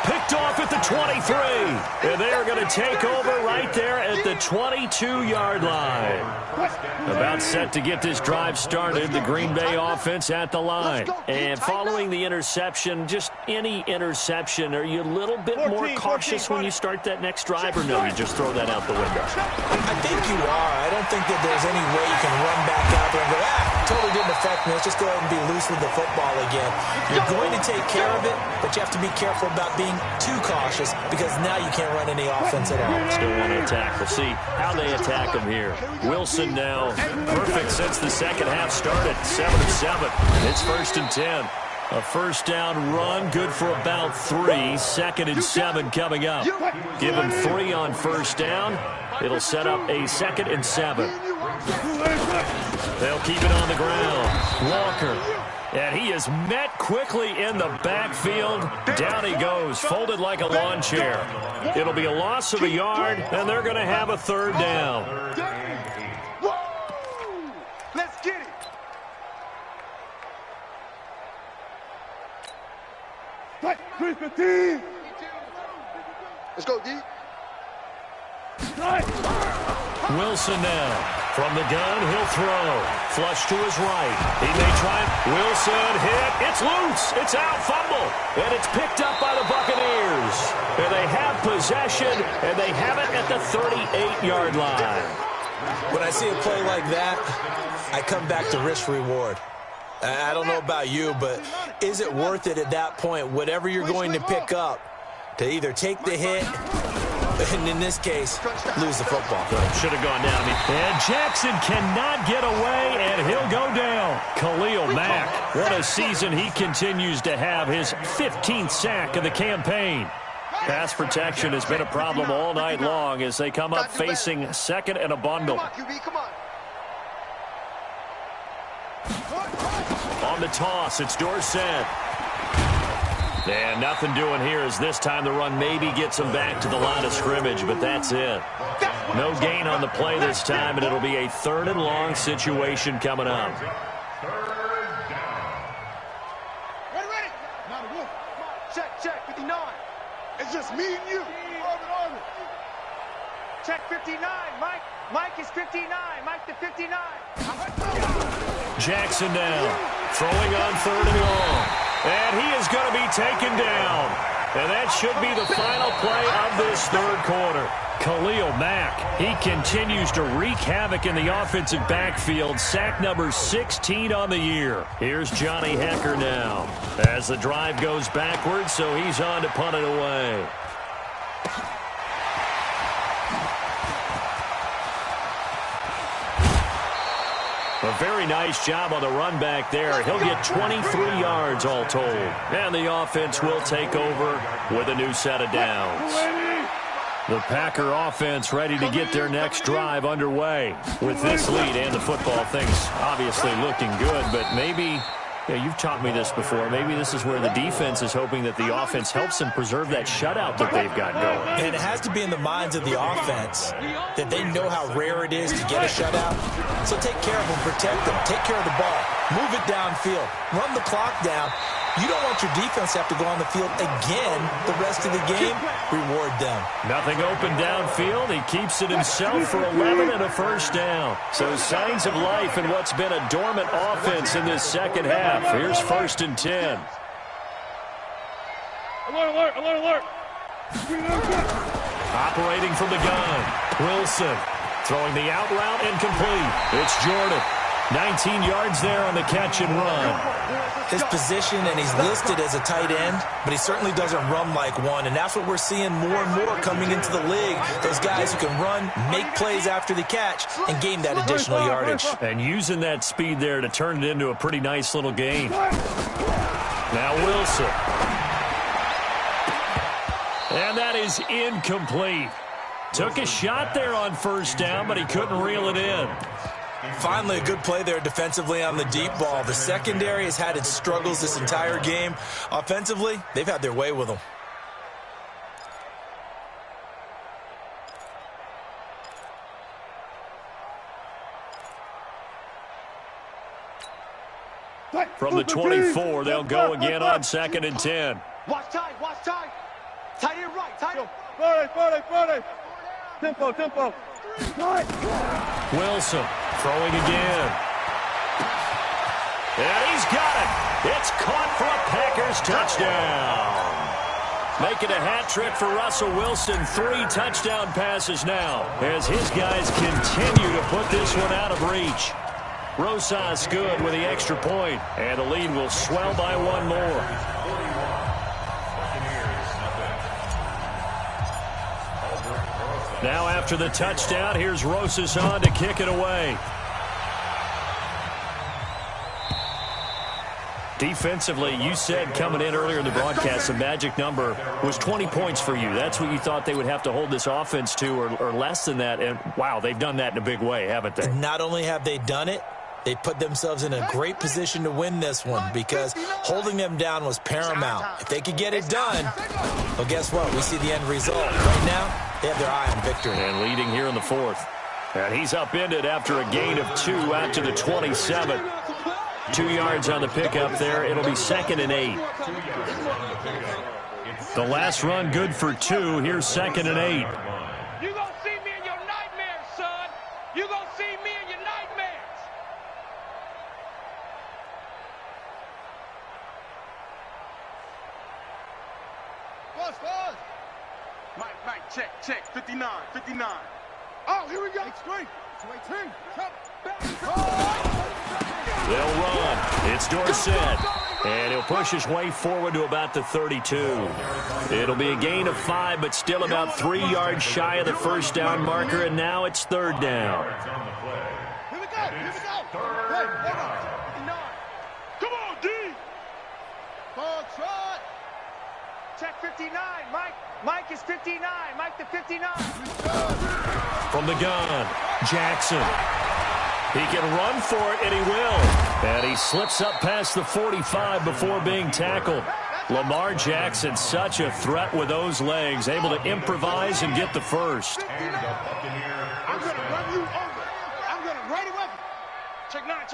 S2: Picked off at the 23. And they are going to take over right there at the 22-yard line. About set to get this drive started, the Green Bay offense at the line. And following the interception, just any interception, are you a little bit more cautious when you start that next drive, or no, you just throw that out the window?
S5: I think you are. I don't think that there's any way you can run back out there and go, totally didn't affect me. Let's just go ahead and be loose with the football again. You're going to take care of it, but you have to be careful about being too cautious because now you can't run any offense at all.
S2: Still want to attack. We'll see how they attack him here. Wilson now perfect since the second half started. 7 of 7. It's 1st and 10. A first down run, good for about 3. 2nd and 7 coming up. Give him 3 on first down. It'll set up a 2nd and 7. They'll keep it on the ground. Walker. And he is met quickly in the backfield. Down he goes, folded like a lawn chair. It'll be a loss of a yard, and they're going to have a 3rd down.
S3: Let's get it. Let's go, D.
S2: Wilson now. From the gun, he'll throw. Flush to his right. He may try. Wilson hit. It's loose. It's out. Fumble. And it's picked up by the Buccaneers. And they have possession, and they have it at the 38-yard line.
S5: When I see a play like that, I come back to risk-reward. I don't know about you, but is it worth it at that point, whatever you're going to pick up, to either take the hit, and in this case, lose the football?
S2: Should have gone down. And Jackson cannot get away, and he'll go down. Khalil Mack, what a season he continues to have. His 15th sack of the campaign. Pass protection has been a problem all night long as they come up facing 2nd and a bundle.
S3: Come on, QB, come on.
S2: On the toss, it's Dorsett. And nothing doing here as this time the run maybe gets him back to the line of scrimmage, but that's it. No gain on the play this time, and it'll be a 3rd and long situation coming up.
S3: Ready. Check, 59. It's just me and you. check 59. Mike is 59. Mike to 59.
S2: Jackson now, throwing on 3rd and long. And he is going to be taken down. And that should be the final play of this 3rd quarter. Khalil Mack, he continues to wreak havoc in the offensive backfield. Sack number 16 on the year. Here's Johnny Hecker now as the drive goes backwards, so he's on to punt it away. A very nice job on the run back there. He'll get 23 yards all told. And the offense will take over with a new set of downs. The Packer offense ready to get their next drive underway. With this lead and the football, things obviously looking good, but maybe, you've taught me this before, maybe this is where the defense is hoping that the offense helps them preserve that shutout that they've got going.
S5: And it has to be in the minds of the offense that they know how rare it is to get a shutout. So take care of them, protect them, take care of the ball, move it downfield, run the clock down. You don't want your defense to have to go on the field again the rest of the game. Reward them.
S2: Nothing open downfield. He keeps it himself for 11 and a first down. So signs of life in what's been a dormant offense in this second half. Here's 1st and 10.
S4: Alert, alert, alert.
S2: Operating from the gun. Wilson throwing the out route incomplete. It's Jordan. 19 yards there on the catch and run.
S5: His position, and he's listed as a tight end, but he certainly doesn't run like one, and that's what we're seeing more and more coming into the league. Those guys who can run, make plays after the catch, and gain that additional yardage.
S2: And using that speed there to turn it into a pretty nice little gain. Now Wilson. And that is incomplete. Took a shot there on 1st down, but he couldn't reel it in.
S5: Finally, a good play there defensively on the deep ball. The secondary has had its struggles this entire game. Offensively, they've had their way with them.
S2: From the 24, they'll go again on 2nd and 10.
S3: Watch tight, watch tight. Tight end right, tight end.
S4: Friday. Tempo.
S2: Wilson throwing again. And he's got it. It's caught for a Packers touchdown. Making a hat trick for Russell Wilson. 3 touchdown passes now as his guys continue to put this one out of reach. Rosas good with the extra point, and the lead will swell by 1 more. Now after the touchdown, here's Rosas on to kick it away. Defensively, you said coming in earlier in the broadcast, the magic number was 20 points for you. That's what you thought they would have to hold this offense to, or less than that. And, wow, they've done that in a big way, haven't they?
S5: Not only have they done it, they put themselves in a great position to win this one because holding them down was paramount. If they could get it done, well, guess what? We see the end result. Right now, they have their eye on victory.
S2: And leading here in the 4th. And he's upended after a gain of 2 out to the 27. 2 yards on the pickup there. It'll be 2nd and 8. The last run good for 2. Here's 2nd and 8.
S7: You gonna see me in your nightmares, son. You gonna see me in your nightmares.
S3: Pause. Mike, check. 59. Oh, here we go. Straight. 18.
S2: They'll run. It's Dorsett. And he'll push his way forward to about the 32. It'll be a gain of 5, but still about 3 yards shy of the first down marker, and now it's 3rd down.
S3: Here we go. Hey, hold on. Come on, D. Ball shot. Check 59. Mike is 59. Mike to 59.
S2: From the gun, Jackson. He can run for it, and he will. And he slips up past the 45 before being tackled. Lamar Jackson, such a threat with those legs, able to improvise and get the first.
S3: I'm going to run you over. I'm going to run him over. Check 9.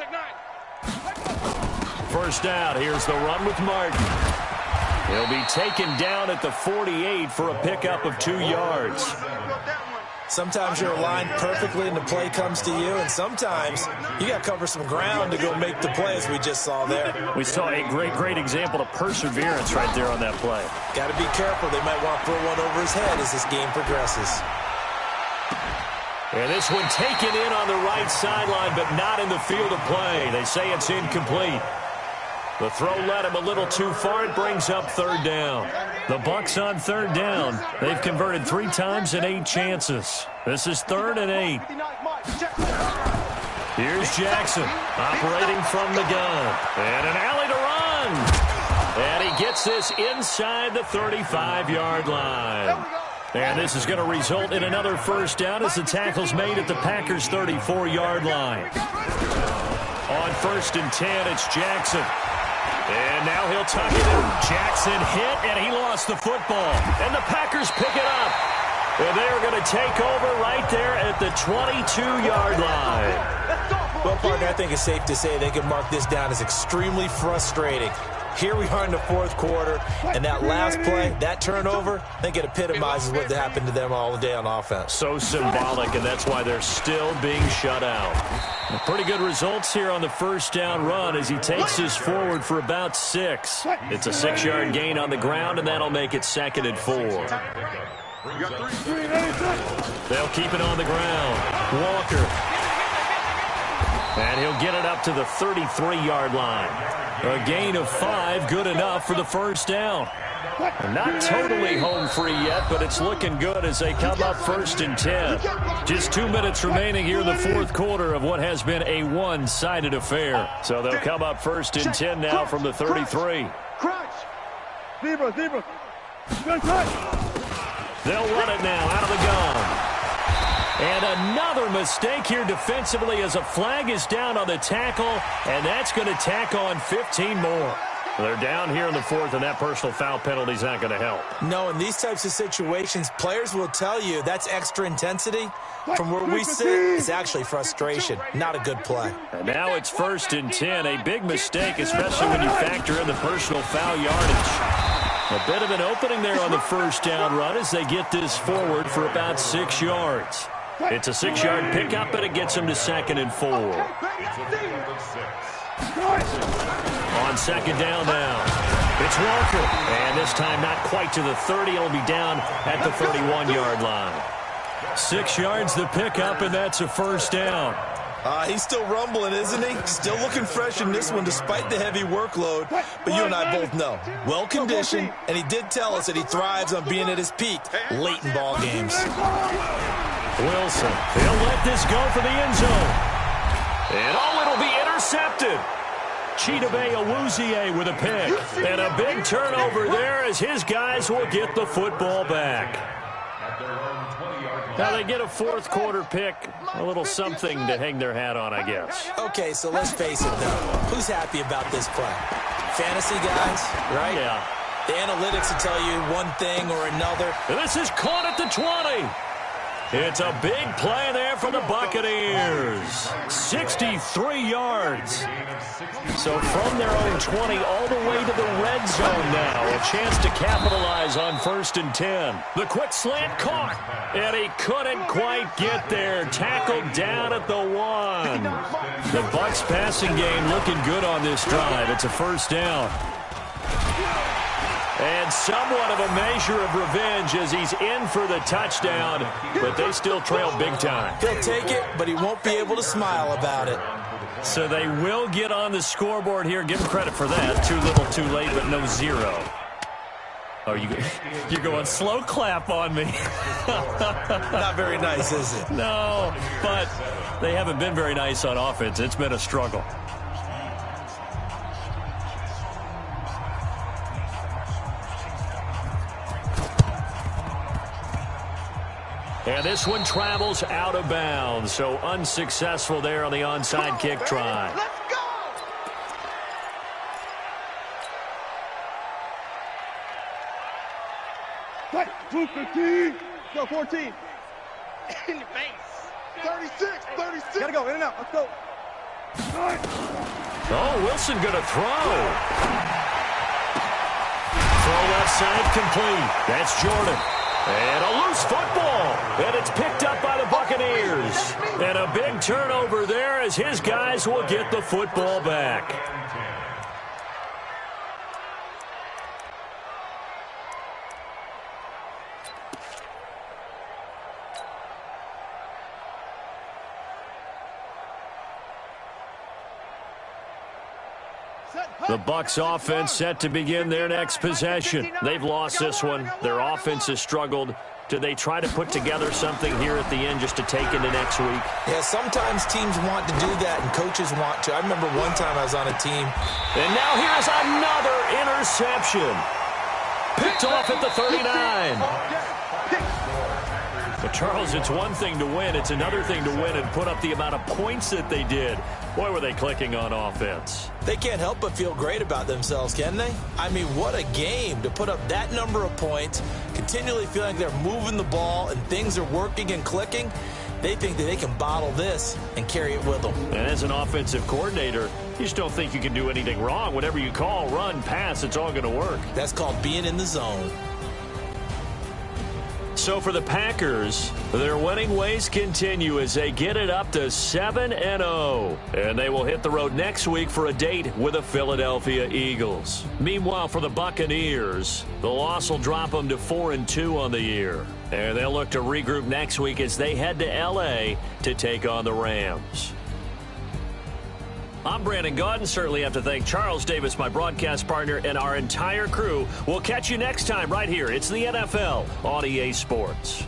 S2: First down, here's the run with Martin. He'll be taken down at the 48 for a pickup of 2 yards.
S5: Sometimes you're aligned perfectly and the play comes to you, and sometimes you got to cover some ground to go make the play, as we just saw there.
S2: We saw a great example of perseverance right there on that play.
S5: Got to be careful. They might want to throw one over his head as this game progresses.
S2: And this one taken in on the right sideline, but not in the field of play. They say it's incomplete. The throw led him a little too far. It brings up third down. The Bucs on third down. They've converted 3 times in 8 chances. This is 3rd and 8. Here's Jackson operating from the gun. And an alley to run. And he gets this inside the 35-yard line. And this is going to result in another first down as the tackle's made at the Packers' 34-yard line. On 1st and 10, it's Jackson. And now he'll tuck it in. Jackson hit, and he lost the football. And the Packers pick it up. And they're going to take over right there at the 22-yard line.
S5: Well, partner, I think it's safe to say they can mark this down as extremely frustrating. Here we are in the 4th quarter, and that last play, that turnover, I think it epitomizes what happened to them all day on offense.
S2: So symbolic, and that's why they're still being shut out. Pretty good results here on the first down run as he takes this forward for about 6. It's a 6-yard gain on the ground, and that'll make it 2nd and 4. They'll keep it on the ground. Walker. And he'll get it up to the 33-yard line. A gain of 5, good enough for the first down. Not totally home free yet, but it's looking good as they come up 1st and 10. Just 2 minutes remaining here in the 4th quarter of what has been a one-sided affair. So they'll come up 1st and 10 now from the 33.
S4: Zebra.
S2: They'll run it now out of the gun. And another mistake here defensively as a flag is down on the tackle, and that's going to tack on 15 more. They're down here in the 4th, and that personal foul penalty is not going to help.
S5: No, in these types of situations, players will tell you that's extra intensity. From where we sit, it's actually frustration, not a good play.
S2: And now it's 1st and 10, a big mistake, especially when you factor in the personal foul yardage. A bit of an opening there on the first down run as they get this forward for about 6 yards. It's a 6-yard pickup, and it gets them to 2nd and 4. On 2nd down now, it's Walker. And this time not quite to the 30. It'll be down at the 31-yard line. 6 yards the pickup, and that's a first down.
S5: He's still rumbling, isn't he? Still looking fresh in this one despite the heavy workload. But you and I both know, well-conditioned, and he did tell us that he thrives on being at his peak late in ball games.
S2: Wilson, he'll let this go for the end zone. And it'll be intercepted. Chidobe Awuzie with a pick. And a big turnover there as his guys will get the football back. Now they get a 4th quarter pick, a little something to hang their hat on, I guess.
S5: Okay, so let's face it, though. Who's happy about this play? Fantasy guys, right?
S2: Yeah.
S5: The analytics will tell you one thing or another.
S2: And this is caught at the 20. It's a big play there for the Buccaneers. 63 yards. So from their own 20 all the way to the red zone now. A chance to capitalize on 1st and 10. The quick slant caught. And he couldn't quite get there. Tackled down at the 1. The Bucs passing game looking good on this drive. It's a first down. And somewhat of a measure of revenge as he's in for the touchdown, but they still trail big time.
S5: He'll take it, but he won't be able to smile about it.
S2: So they will get on the scoreboard here. Give him credit for that. Too little, too late, but no 0. Oh, you're going slow clap on me.
S5: Not very nice, is it?
S2: No, but they haven't been very nice on offense. It's been a struggle. And this one travels out of bounds, so unsuccessful there on the onside kick try.
S3: Let's go!
S4: Fight, 215. Go, 14.
S3: In the face.
S4: 36. Gotta go, in and out. Let's go.
S2: Oh, Wilson gonna throw. Throw left side complete. That's Jordan. And a loose football. And it's picked up by the Buccaneers. And a big turnover there as his guys will get the football back. The Bucs offense set to begin their next possession. They've lost this one. Their offense has struggled. Do they try to put together something here at the end just to take into next week?
S5: Yeah, sometimes teams want to do that and coaches want to. I remember one time I was on a team.
S2: And now here's another interception. Picked off at the 39. But Charles, it's one thing to win. It's another thing to win and put up the amount of points that they did. Boy, were they clicking on offense.
S5: They can't help but feel great about themselves, can they? I mean, what a game to put up that number of points, continually feeling like they're moving the ball and things are working and clicking. They think that they can bottle this and carry it with them.
S2: And as an offensive coordinator, you just don't think you can do anything wrong. Whatever you call, run, pass, it's all going to work.
S5: That's called being in the zone.
S2: So for the Packers, their winning ways continue as they get it up to 7-0. And they will hit the road next week for a date with the Philadelphia Eagles. Meanwhile, for the Buccaneers, the loss will drop them to 4-2 on the year. And they'll look to regroup next week as they head to L.A. to take on the Rams. I'm Brandon Gaudin. Certainly have to thank Charles Davis, my broadcast partner, and our entire crew. We'll catch you next time right here. It's the NFL on EA Sports.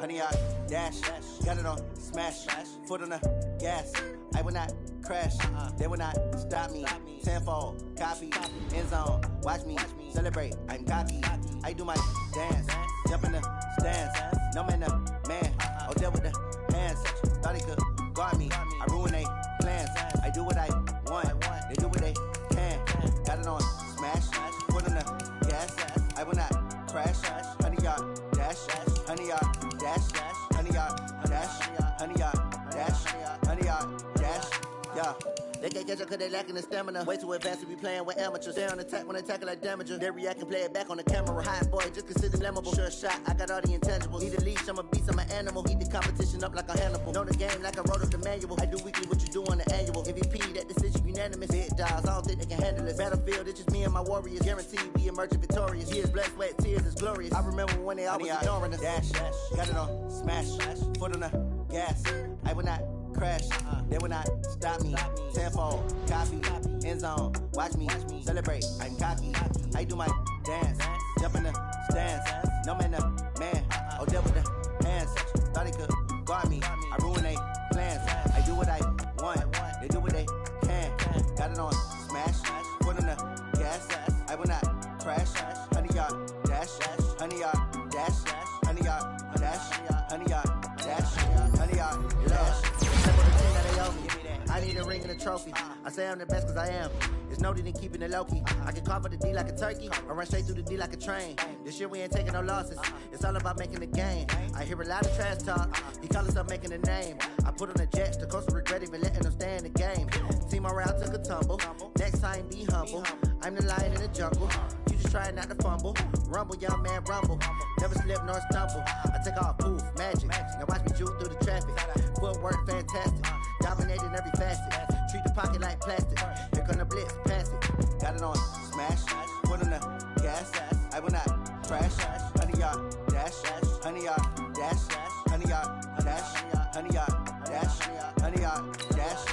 S8: Honey, I dash, got it on smash, foot on the gas. I will not crash, they will not stop me. Tenfold, copy, end zone, watch me celebrate. I'm cocky, I do my dance, jump in the stands. No man, man, oh deal with the hands. Thought he could guard me, I ruin they plans. I do what I want, they do what they can. Got it on smash, foot on the gas. I will not crash, honey, y'all dash, honey, y'all dash, honey, y'all dash, honey, y'all dash, honey, y'all dash, yeah. They can't catch up cause they lacking the stamina. Way too advanced to be playing with amateurs. Stay on attack when they tackle like damager. They react and play it back on the camera. Hot boy, just consider flammable. Sure shot, I got all the intangibles. Need a leash, I'm a beast, I'm an animal. Eat the competition up like a Hannibal. Know the game like I wrote up the manual. I do weekly what you do on the annual. MVP, that decision unanimous. Big dogs, I don't think they can handle it. Battlefield, it's just me and my warriors. Guaranteed we emerging victorious. Years, blood, sweat, tears, is glorious. I remember when they always ignoring us. Dash, got it on smash, foot on the gas. I will not crash, they will not stop me. Tenfold, copy, end zone, watch me celebrate. I'm cocky, I do my dance, jump in the stands. No man, man, oh deal with the hands. Thought he could guard me, I ruin they plans. I do what I want, they do what they can. Got it on smash, foot on the gas. I will not crash, honey, y'all dash, honey, y'all dash, honey, y'all dash, honey, y'all dash, honey, y'all dash. I need a ring and a trophy. I say I'm the best cause I am. There's no need in keeping it low-key. I can carve up the D like a turkey or run straight through the D like a train. This year we ain't taking no losses. It's all about making the game. I hear a lot of trash talk. He call himself making a name. I put on the Jets. The coach will regret even letting them stay in the game. Team morale took a tumble. Next time be humble. I'm the lion in the jungle. You just try not to fumble. Rumble, young man, rumble. Never slip nor stumble. I take off, poof, magic. Now watch me juke through the traffic. Footwork fantastic. Dominating every facet. Treat the pocket like plastic. Here come the blitz, pass it. Got it on smash. Foot on the gas. I will not crash. Honey, y'all dash. Honey, y'all dash. Honey, y'all dash. Honey, y'all dash. Honey, y'all dash.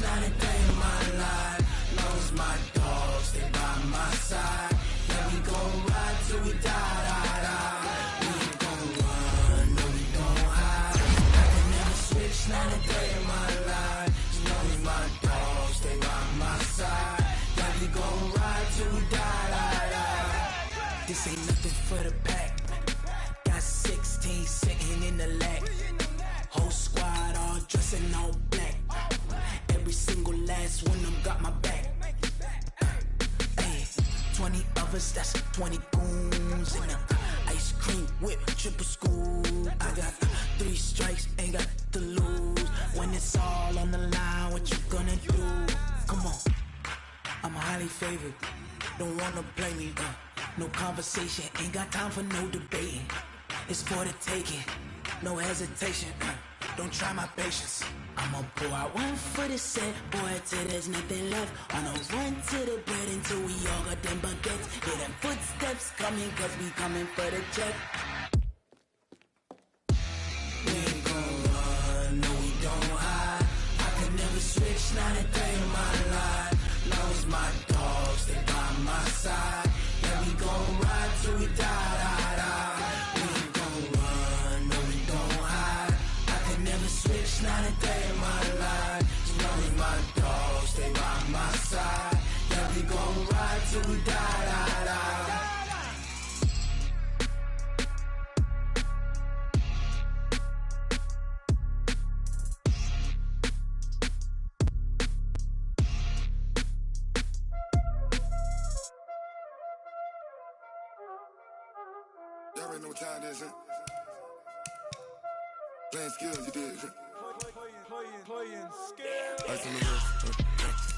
S1: Not a day in my life. Knows my dogs, they by my side. Yeah, we gon' ride till we die, die, die. We ain't gon' run, no, we don't hide. I can never switch, not a day in my life. Knows my dogs, they by my side. Yeah, we gon' ride till we die, die, die. This ain't nothing for the pack. Got 16 sitting in the lag. Whole squad all dressing all black. Every single last one of them got my back. Hey, 20 of us, that's 20 goons. And ice cream whip, triple scoop. I got 3 strikes, ain't got to lose. When it's all on the line, what you gonna do? Come on, I'm highly favored. Don't wanna play me, no conversation, ain't got time for no debating. It's for the taking, no hesitation. Don't try my patience. I'ma pour out one for the set, boy, till there's nothing left. On a run to the bread until we all got them baguettes. Hear them footsteps coming, cause we coming for the check. We ain't gon' run, no, we don't hide. I can never switch, not a day in my life. Knows my dogs, they by my side. Yeah, we gon' ride till we die, die, die. We ain't gon' run, no, we don't hide. I can never switch, not a day in my life. Knows my dogs, they by my side. Yeah, we gon' ride till we die, die, die.
S9: Y'all already know what time it is, huh? Playing skills, you did, huh? Playing skills. Ice on the wrist,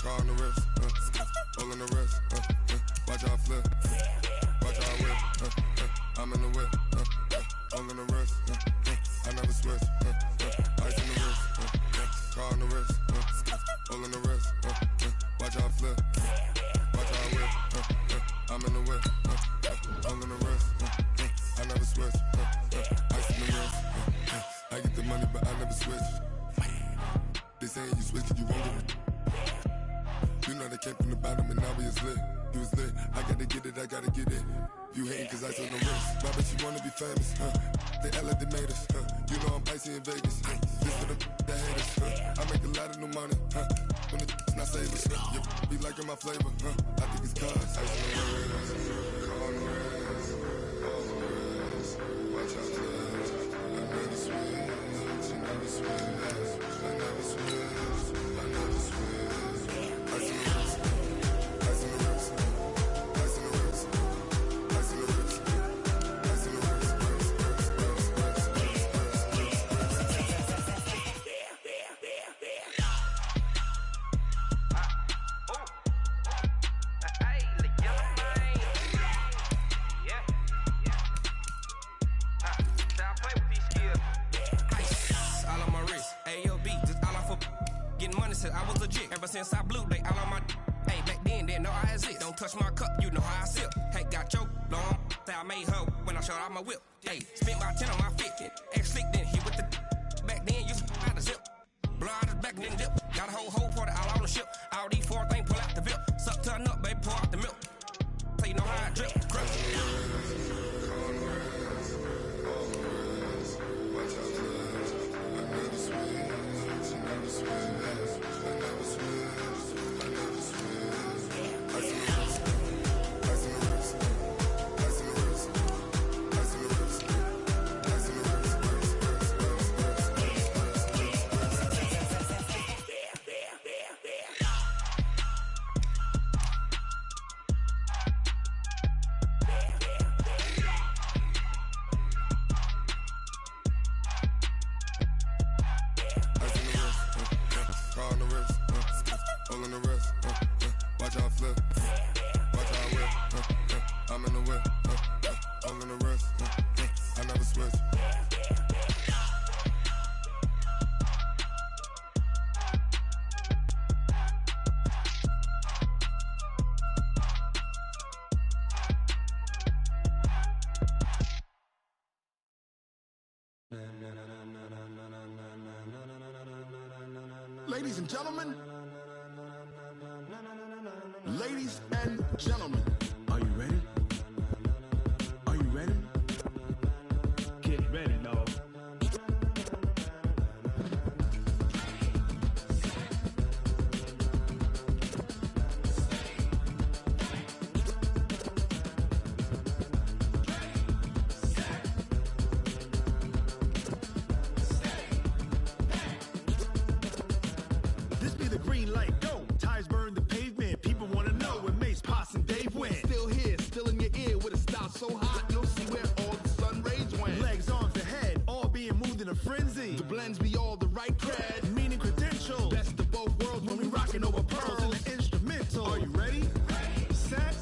S9: car on the wrist, roll on the wrist, watch out flip, watch out whip, I'm in the whip, roll on the wrist, I never switch, ice on the wrist, car on the wrist, roll on the wrist, watch out flip, watch out whip, I'm in the whip, roll on the wrist, I never switch, ice on the wrist, I get the money but I never switch. They saying you switch 'cause you won't get it. You know they came from the bottom and now we is lit. You was lit, I gotta get it, I gotta get it. You hating 'cause I took no risks. Why bet you wanna be famous, They act like they made us, You know I'm icy in Vegas, This for the that hate us, I make a lot of new money, When it's not savers, You be liking my flavor, I think it's cause ice on the wrist, on the wrist, on the wrist. Watch out, cuz I never switch, I never switch. I never switch, I never switch. Ice on the wrist, ice on the wrist, ice on the wrist, ice on the wrist, ice on the wrist,
S10: I was legit. Ever since I blew, they all on my hey, back then, didn't know I exist. Don't touch my cup, you know how I sip. Hey, got choked, long. Say I made her when I showed out my whip. Hey, spent my 10 on my fit. Ex-slick, then he with the back then, you out the zip. Blow out his back, then dip. Got a whole party all on the ship. All these 4 things, pull out the VIP. Suck, turn up, baby, pour out the milk. So you know how I drip. Crush.
S11: Ladies and gentlemen. Ladies and gentlemen. Are you ready? Are you ready?
S4: Get ready, dog.
S1: This be the green light, go. Tires burn the pavement. People want to know where Mace, Poss, and Dave went. Still here, still in your ear with a style so hot, you'll see where all the sun rays went. Legs, arms, and head, all being moved in a frenzy. The blends be all the right cred, meaning credentials. Best of both worlds when we rocking over pearls in the instrumental. Are you ready? Set,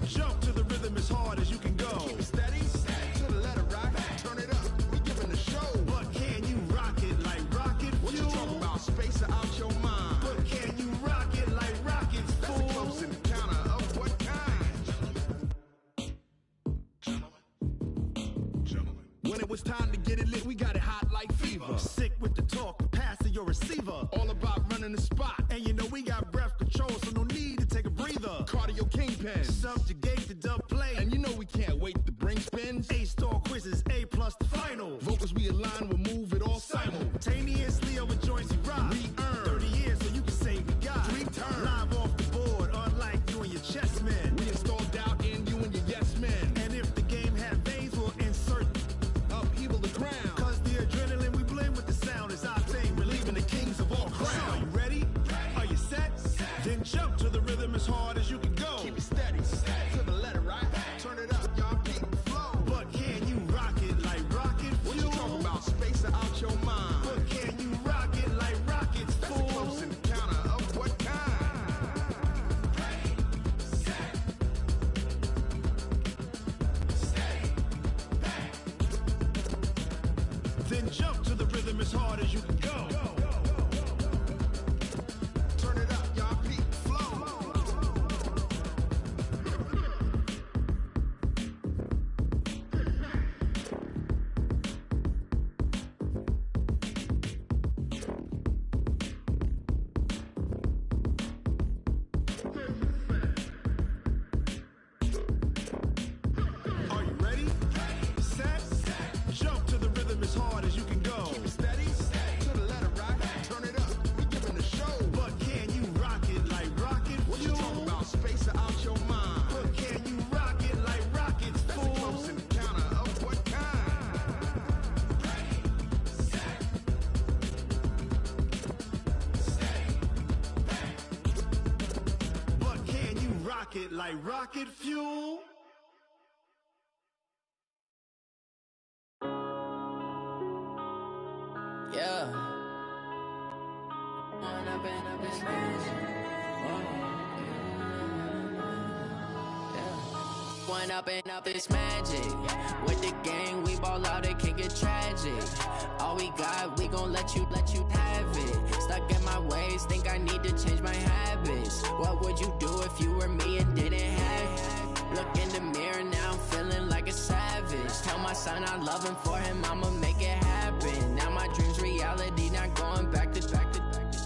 S1: jump to the rhythm as hard as you can go. Keep it steady, to the letter rock, turn it up, we giving the show. But can you rock it like rocket fuel? What you talking about, space out your mind? But can you rock it like rockets, fool? That's a close encounter of what kind? Gentlemen. When it was time to get it lit, we got it hot like fever. Sick with the talk, pass to your receiver. All about running the spot, and you know we got breath control, so no need to take a breather. Cardio kingpin, subjugate the dub play, and you know we can't wait to bring spins. A-star quizzes, A+ the final. Vocals we align, we'll move it all simultaneously over joints we rock. We earn 30 years, so you can say we got 3 turns. Live off the board, unlike you and your chess men. We install doubt in you and your yes men. And if the game had veins, we'll insert upheaval the ground. Cause the adrenaline we blend with the sound is our thing. We're leaving the kings of all crowns. Are you ready? Are you set? Then jump to the rhythm as hard as you can go. Keep it steady, to the letter right. Turn it up, y'all keep the flow. But can you rock it like rocket fuel? What you talking about, space out your mind? But can you rock it like rockets, fool? That's a close encounter of what kind? Then jump to the rhythm as hard as you can go. Turn it up, y'all peak flow. Are you ready? Set, jump to the rhythm as hard as you can go. Keep it steady, to the letter right. Turn it up, we giving the show. But can you rock it like rocket fuel? What you talking about, space out your mind? But can you rock it like rockets, fool? That's a close encounter of what kind? But can you rock it like rocket fuel?
S12: Yeah. One up and up this magic. With the gang, we ball out, it can get tragic. All we got, we gon' let you have it. Stuck in my ways, think I need to change my habits. What would you do if you were me and didn't have it? Look in the mirror, now I'm feeling like a savage. Tell my son I love him, for him I'ma make it happen. Now my dream's reality, not going back to.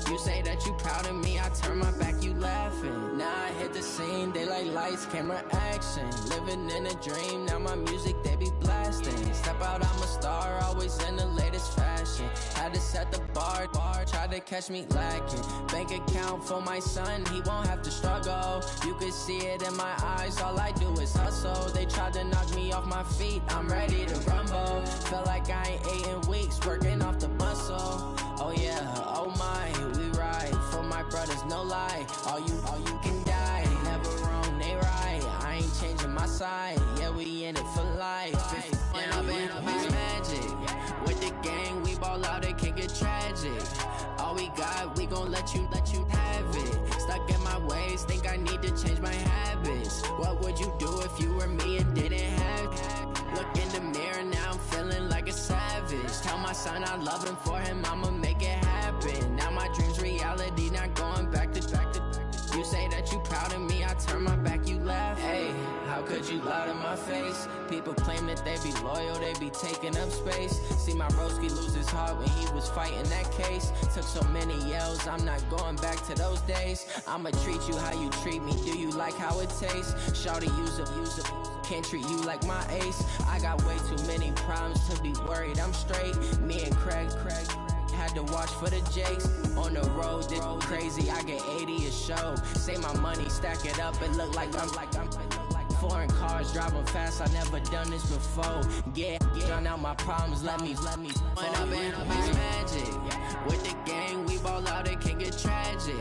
S12: You say that you proud of me, I turn my back, you laughing. Now I hit the scene, they like lights, camera, action. Living in a dream, now my music, they be blasting. Step out, I'm a star, always in the latest fashion. Had to set the bar, try to catch me lacking. Bank account for my son, he won't have to struggle. You can see it in my eyes, all I do is hustle. They tried to knock me off my feet, I'm ready to rumble. Felt like I ain't ate in weeks, working off the muscle. Oh yeah, oh my, we ride for my brothers, no lie. All you can die, never wrong, they right. I ain't changing my side, yeah, we in it for life. And I've been up is magic. With the gang, we ball out, it can get tragic. All we got, we gon' let you have it. Stuck in my ways, think I need to change my habits. What would you do if you were me and didn't have it? Look in the mirror, now I'm feeling like a savage. Tell my son I love him, for him I'ma make it happen. Now my dream's reality, not going back to. You say that you proud of me, I turn my back, you laugh. Hey, how could you loud in my face. People claim that they be loyal, they be taking up space. See my broski lose his heart when he was fighting that case. Took so many yells, I'm not going back to those days. I'ma treat you how you treat me, do you like how it tastes? Shawty, use up, can't treat you like my ace. I got way too many problems to be worried, I'm straight. Me and Craig had to watch for the Jakes. On the road, this crazy, I get 80 a show. Say my money, stack it up, it look like I'm foreign cars, driving fast, I never done this before. Get drown out my problems, let me When up in Beach Magic, with the gang, we ball out, it can get tragic.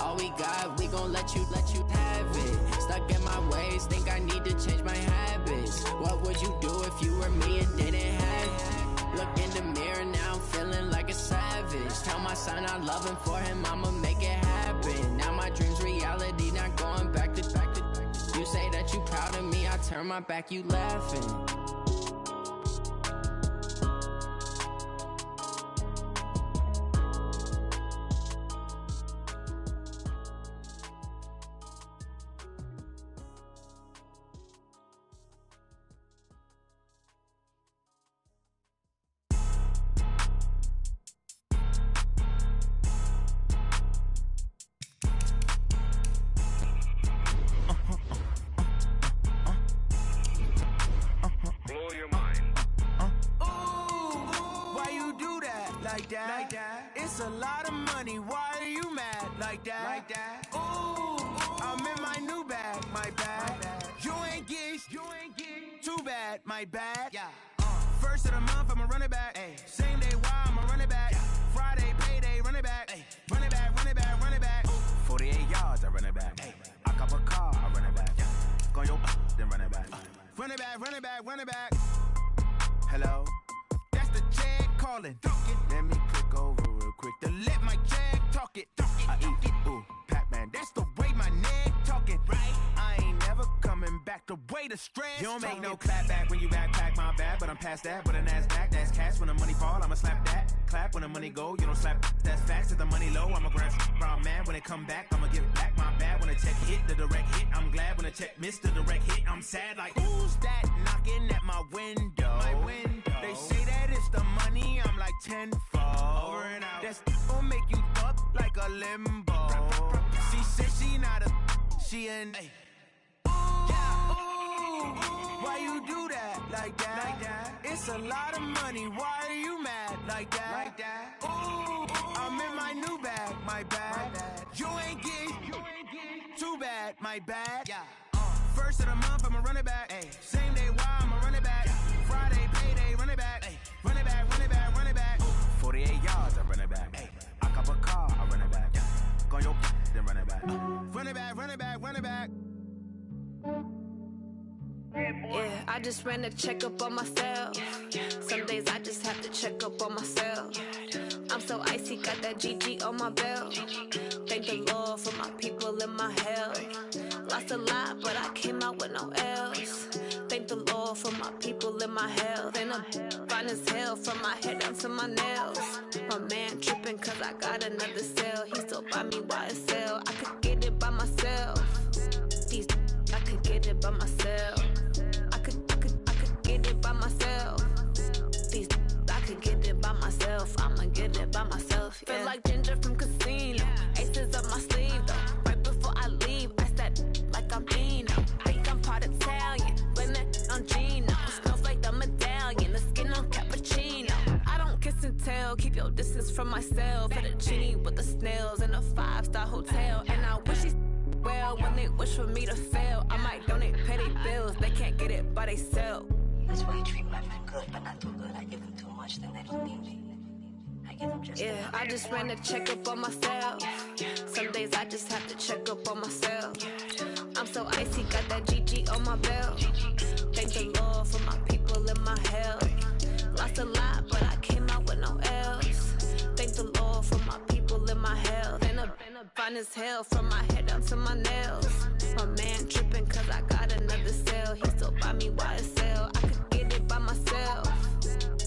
S12: All we got, we gon' let you have it. Stuck in my ways, think I need to change my habits. What would you do if you were me and didn't have it? Look in the mirror, now I'm feeling like a savage. Tell my son I love him, for him I'ma make it happen. Now my dream's reality, not going back to. You say that you proud of me, I turn my back, you laughing.
S1: It's a lot of money, why are you mad like that? Ooh, I'm in my new bag, my bad. You ain't get too bad, my bad. Yeah. First of the month, I'ma run it back. Ay. Same day, why I'ma run it back. Yeah. Friday, payday, run it back. Ay. Run it back, run it back, run it back. 48 yards, I run it back. Ay. I cop a car, I run it back. Yeah. Go your then run it back. Run it back, run it back, run it back. Hello, that's the check calling. Let me click over real quick to let my check talk it. I eat, ooh, Pac-Man, that's the way my neck talking. Right, I ain't never coming back the way the stress. You don't make no clap back when you backpack, my bad, but I'm past that. With a NASDAQ, that's cash. When the money fall, I'ma slap that. Clap when the money go, you don't slap. That's facts. If the money low, I'ma grab from man. When it come back, I'ma give back my bad. When the check hit, the direct hit, I'm glad. When the check missed the direct hit, I'm sad. Like, who's that knocking at my window? They say that it's the money, I'm like tenfold. Over and out. That's gon' make you up like a limbo. She said she not a, she an. Ooh, why you do that like that? It's a lot of money, why are you mad like that? Ooh, I'm in my new bag, my bad. You ain't get too bad, my bad. Yeah. First of the month, I'ma run it back. Ay. Same day, why I'ma run it back. Friday, payday, run it back. Ay. Run it back, run it back, run it back. 48 yards, I run it back. Ay. I cop a car, I run it back. Yeah. Go your then run it back. Run it back, run it back, run it back.
S13: Yeah, I just ran a checkup on myself. Some days I just have to check up on myself. I'm so icy, got that GG on my belt. Thank the Lord for my people in my health. Lost a lot, but I came out with no L's. Thank the Lord for my people in my health. And I'm fine as hell from my head down to my nails. My man tripping cause I got another cell. He still buy me YSL. I could get it by myself. These I could get it by myself. I could get it by myself. These I could get it by myself. I'ma get it by myself. Yeah. Feel like Ginger from Casino. Aces up my sleeve though. Right before I leave, I step like I'm Dino. Think I'm part Italian. Blame it on Gino. Smells like the medallion. The skin on cappuccino. I don't kiss and tell. Keep your distance from myself. For the genie with the snails in a 5-star hotel. And I wish he's well when they wish for me to fail. I might donate petty bills. They can't get it by themselves.
S14: That's why you treat my men good, but not too good. I give them too much, then they don't need me. I give them just
S13: yeah, I just ran a checkup on myself. Some days I just have to check up on myself. I'm so icy, got that GG on my belt. Thank the Lord for my people in my health. Lost a lot, but I came out with no L's. Thank the Lord for my people in my health. And I'm fine as hell from my head down to my nails. My man tripping cause I got another cell. He still buy me YSL. I could get it by myself.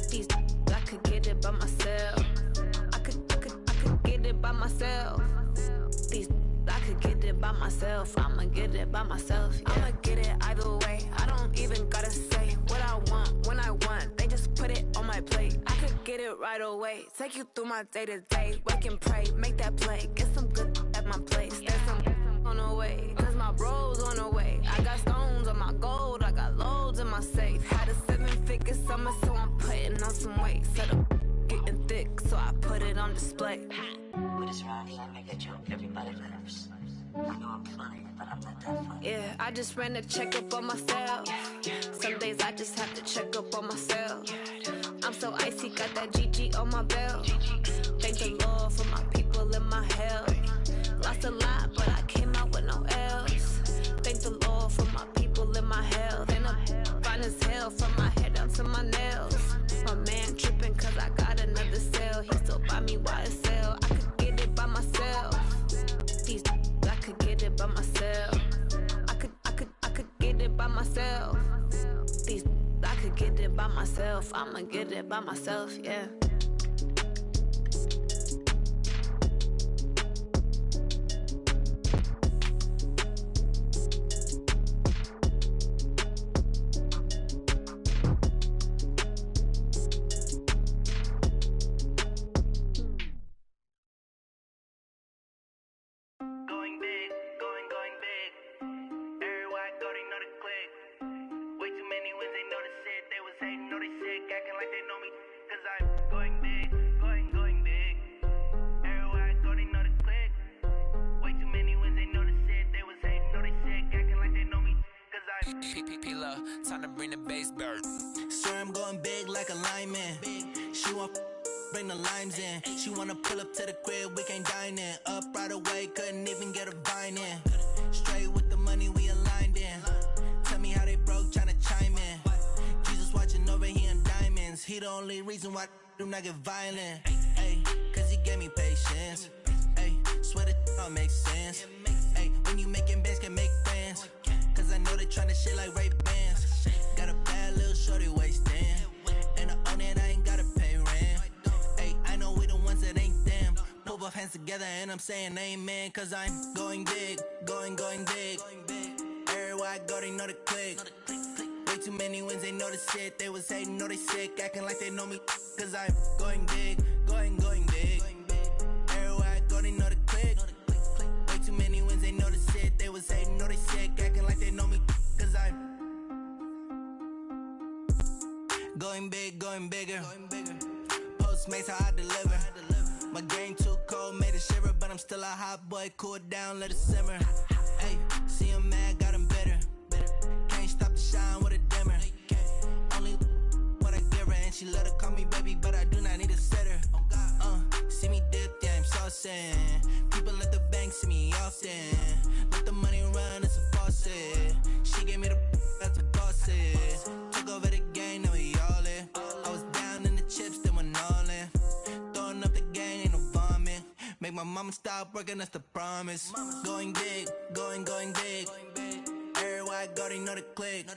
S13: These I could get it by myself. I could get it by myself. These I could get it it by myself. I'ma get it by myself. Yeah. I'ma get it either way. I don't even gotta say what I want when I want. They just put it on my plate. I could get it right away. Take you through my day to day. Wake and pray, make that play. Get some good at my place. There's some on the way, cause my bro's on the way. I got stones on my gold. I got loads in my safe. Had a 7-figure summer, so I'm putting on some weight. Set up getting thick, so I put it on display.
S14: With this round here, I make a joke, everybody laughs. I know I'm funny, but I'm not that funny.
S13: Yeah, I just ran a checkup on myself. Some days I just have to check up on myself. I'm so icy, got that GG on my belt. Thank the Lord for my people in my health. Lost a lot, but I came out with no L's. Thank the Lord for my people in my health. And I'm fine as hell from my head down to my nails. My man tripping cause I got another sale. He still buy me YSL. I could get it by myself. These I could get it by myself. I could get it by myself. These I could get it by myself. I'ma get it by myself, yeah.
S15: Time to bring the bass bird.
S8: Swear I'm going big like a lineman. She want bring the limes in. She wanna pull up to the crib, we can't dine in. Up right away, couldn't even get a vine in. Straight with the money we aligned in. Tell me how they broke, tryna chime in. Jesus watching over here in diamonds. He the only reason why do not get violent. Ay, cause he gave me patience. Ay, swear that don't make sense. Ay, when you making bands, can make friends. Cause I know they tryna shit like Ray Bans. Got a bad little shorty wasting. And I own it, I ain't gotta pay rent. Ay, I know we the ones that ain't them. Pull both hands together and I'm saying amen. Cause I'm going big, going big. Everywhere I go, they know the click. Way too many wins, they know the shit. They was hating, know they sick, acting like they know me. Cause I'm going big, going big. Everywhere I go, they know the click. Way too many wins, they know the shit. They was hating, know they sick, acting like they know me. Cause I'm going big, going bigger. Postmates how I deliver. My game too cold, made it shiver. But I'm still a hot boy, cool it down, let it simmer. Hey, see him mad, got him bitter. Can't stop the shine with a dimmer. Only what I give her, and she let her call me baby, but I do not need a sitter. See me dip, yeah, I'm saucing. People at the bank see me often. Let the money run, it's a faucet. She gave me the that's a boss it. Took over the game, now we all in. I was down in the chips, then went all in. Throwing up the game, ain't no vomit. Make my mama stop working, that's the promise. Going big, going big. Everywhere I go, they know the click.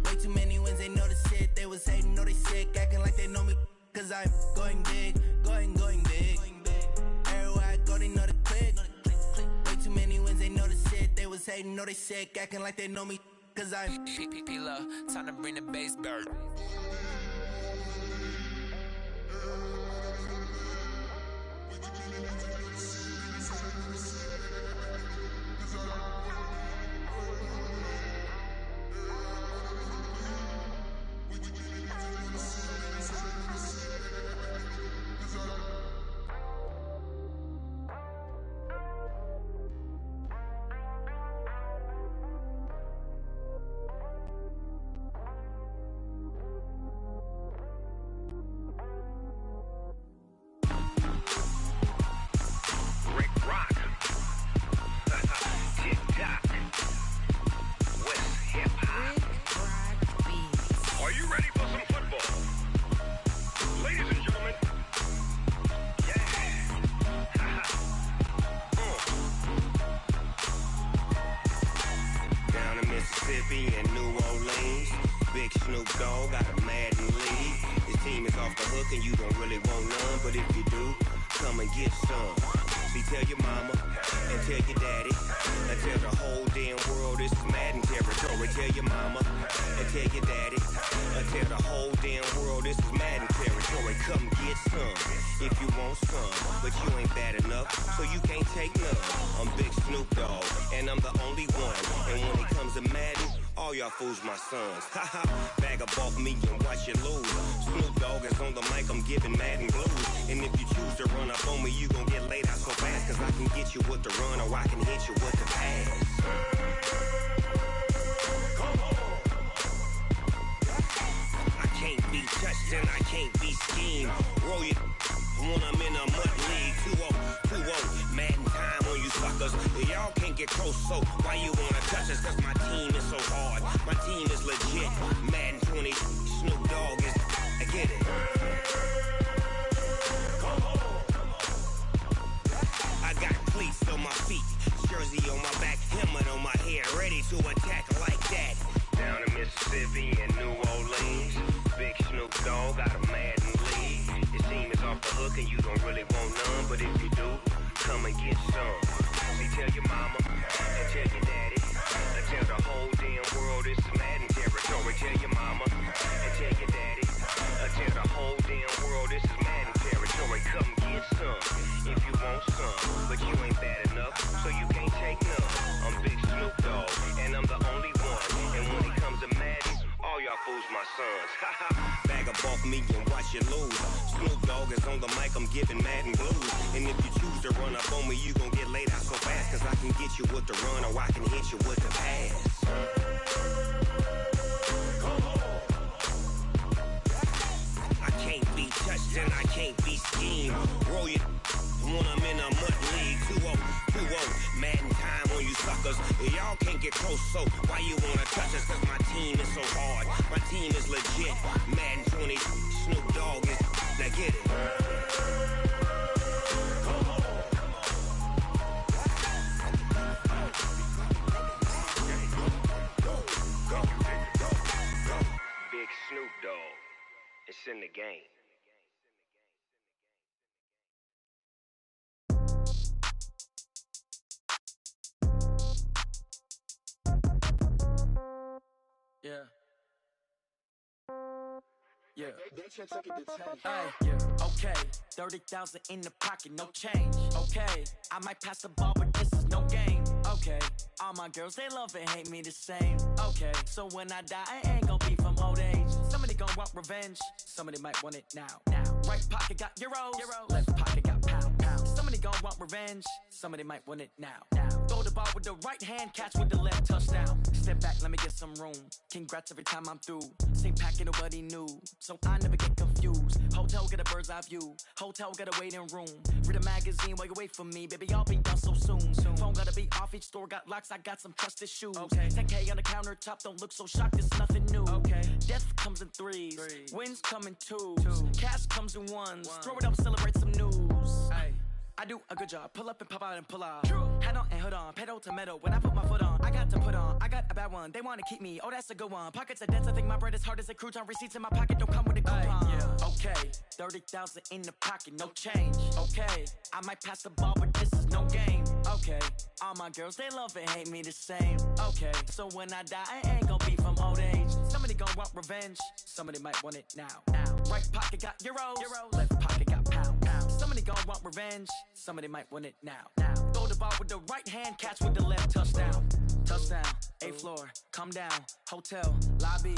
S8: Way too many wins, they know the shit. They was hating, know they sick, acting like they know me. Cause I'm going big, going big. Everywhere I go, they know the click. Way too many wins, they know the shit. They was hating, know they sick, acting like they know me. Cause I'm
S15: P-P-P-Love, time to bring the bass bird.
S16: Mississippi and New Orleans. Big Snoop Dogg got a Madden lead. His team is off the hook and you don't really want none, but if you do, come and get some. See, tell your mama and tell your daddy. I tell the whole damn world this is Madden territory. Tell your mama and tell your daddy. I tell the whole damn world this is Madden territory. Come get some if you want some, but you ain't bad enough, so you can't take none. I'm Big Snoop Dogg, and I'm the only one. And when it comes to Madden, all y'all fools my sons. Haha, bag up off me and watch you lose. Snoop Dogg is on the mic, I'm giving Madden blues. And if you choose to run up on me, you gon' get laid out so fast. Cause I can get you with the run or I can hit you with the pass. Come on. I can't be touched and I can't be schemed. Roll you when I'm in a mud league. 2-0, Madden time on you suckers. Y'all can't get close, so why you wanna touch us? Cause my team is so hard, my team is legit. Madden 20, Snoop Dogg is, I get it. Come on. I got cleats on my feet, jersey on my back, helmet on my head, ready to attack like that. Down in Mississippi and New Orleans, Big Snoop Dogg got a Madden league. Your team is off the hook and you don't really want none, but if you do, come and get some. See, tell your mama and tell your daddy. I tell the whole damn world this is Madden territory. Tell your mama and tell your daddy. I tell the whole damn world this is Madden territory. Come get some if you want some, but you ain't bad enough, so you can't take none. I'm Big Snoop Dogg, and I'm the only one. And when it comes to Madden, all y'all fools my sons. Bag up off me and watch you lose. Snoop Dogg is on the mic, I'm giving Madden blues. And if you choose to run up on me, you gon' get laid out so fast. Cause I can get you with the run or I can hit you with the pass. Come on. I can't be touched and I can't be schemed. Roll you when I'm in a mud league. 2-0, Madden time on you suckers. Y'all can't get close, so why you wanna touch us? Cause my team is so hard, my team is legit. Madden 20, Snoop Dogg is, now get it. Come on. Big Snoop Dogg, it's in the game.
S17: Yeah. Yeah. Hey, yeah. Okay. 30,000 in the pocket, no change. Okay. I might pass the ball, but this is no game. Okay. All my girls, they love and hate me the same. Okay. So when I die, I ain't gonna be from old age. Somebody gonna want revenge. Somebody might want it now. Right pocket got euros. Left pocket got pound. Somebody gonna want revenge. Somebody might want it now. Throw the ball with the right hand, catch with the left, touchdown. Step back, let me get some room. Congrats every time I'm through. Same packet, nobody knew, so I never get confused. Hotel get a bird's eye view. Hotel got a waiting room. Read a magazine while you wait for me, baby. I'll be done so soon. Phone gotta be off. Each store got locks. I got some trusted shoes. Okay. 10K on the countertop. Don't look so shocked. It's nothing new. Okay. Death comes in threes. Wins come in twos. Cash comes in ones. Throw it up, celebrate some news. Ay. I do a good job. Pull up and pop out and pull out. Head on and hood on. Pedal to metal. When I put my foot on, I got to put on. I got a bad one. They want to keep me. Oh, that's a good one. Pockets are dense. I think my bread is hard as a crouton. Receipts in my pocket don't come with a coupon. Yeah. Okay. 30,000 in the pocket. No change. Okay. I might pass the ball, but this is no game. Okay. All my girls, they love and hate me the same. Okay. So when I die, I ain't gonna be from old age. Somebody gonna want revenge. Somebody might want it now. Right pocket got euros. Left pocket got pound. Somebody gonna want revenge. Somebody might want it now. Throw the ball with the right hand, catch with the left, touchdown. Touchdown, 8th floor, come down, hotel, lobby.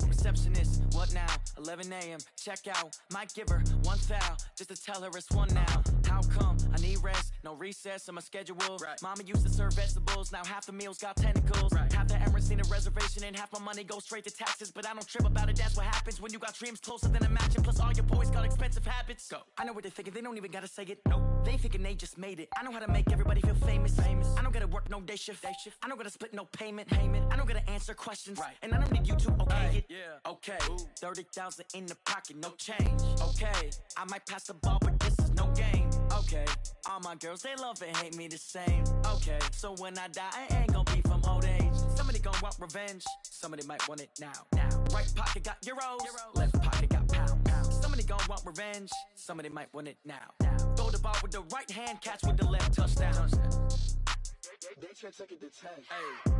S17: Receptionist, what now? 11 a.m., check out. Might give her one foul, just to tell her it's one now. How come? I need rest, no recess in my schedule. Right. Mama used to serve vegetables, now half the meals got tentacles. Right. Half the errands need a reservation and half my money goes straight to taxes. But I don't trip about it, that's what happens when you got dreams closer than a mansion. Plus all your boys got expensive habits. Go. I know what they're thinking, they don't even gotta say it. Nope. They thinking they just made it. I know how to make everybody feel famous. I don't gotta work no day shift. I don't gotta split no payment. I don't gotta answer questions. Right. And I don't need you to okay it. Yeah. Okay. 30,000 in the pocket, no change. Okay. I might pass the ball, but this is no game. Okay. All my girls, they love and hate me the same. Okay. So when I die, I ain't gonna be from old age. Somebody gonna want revenge. Somebody might want it now. Right pocket got euros. Left pocket got pound. Somebody gonna want revenge. Somebody might want it now. Throw the the ball with the right hand, catch with the left, touchdown.
S11: They check it to 10.
S17: Hey.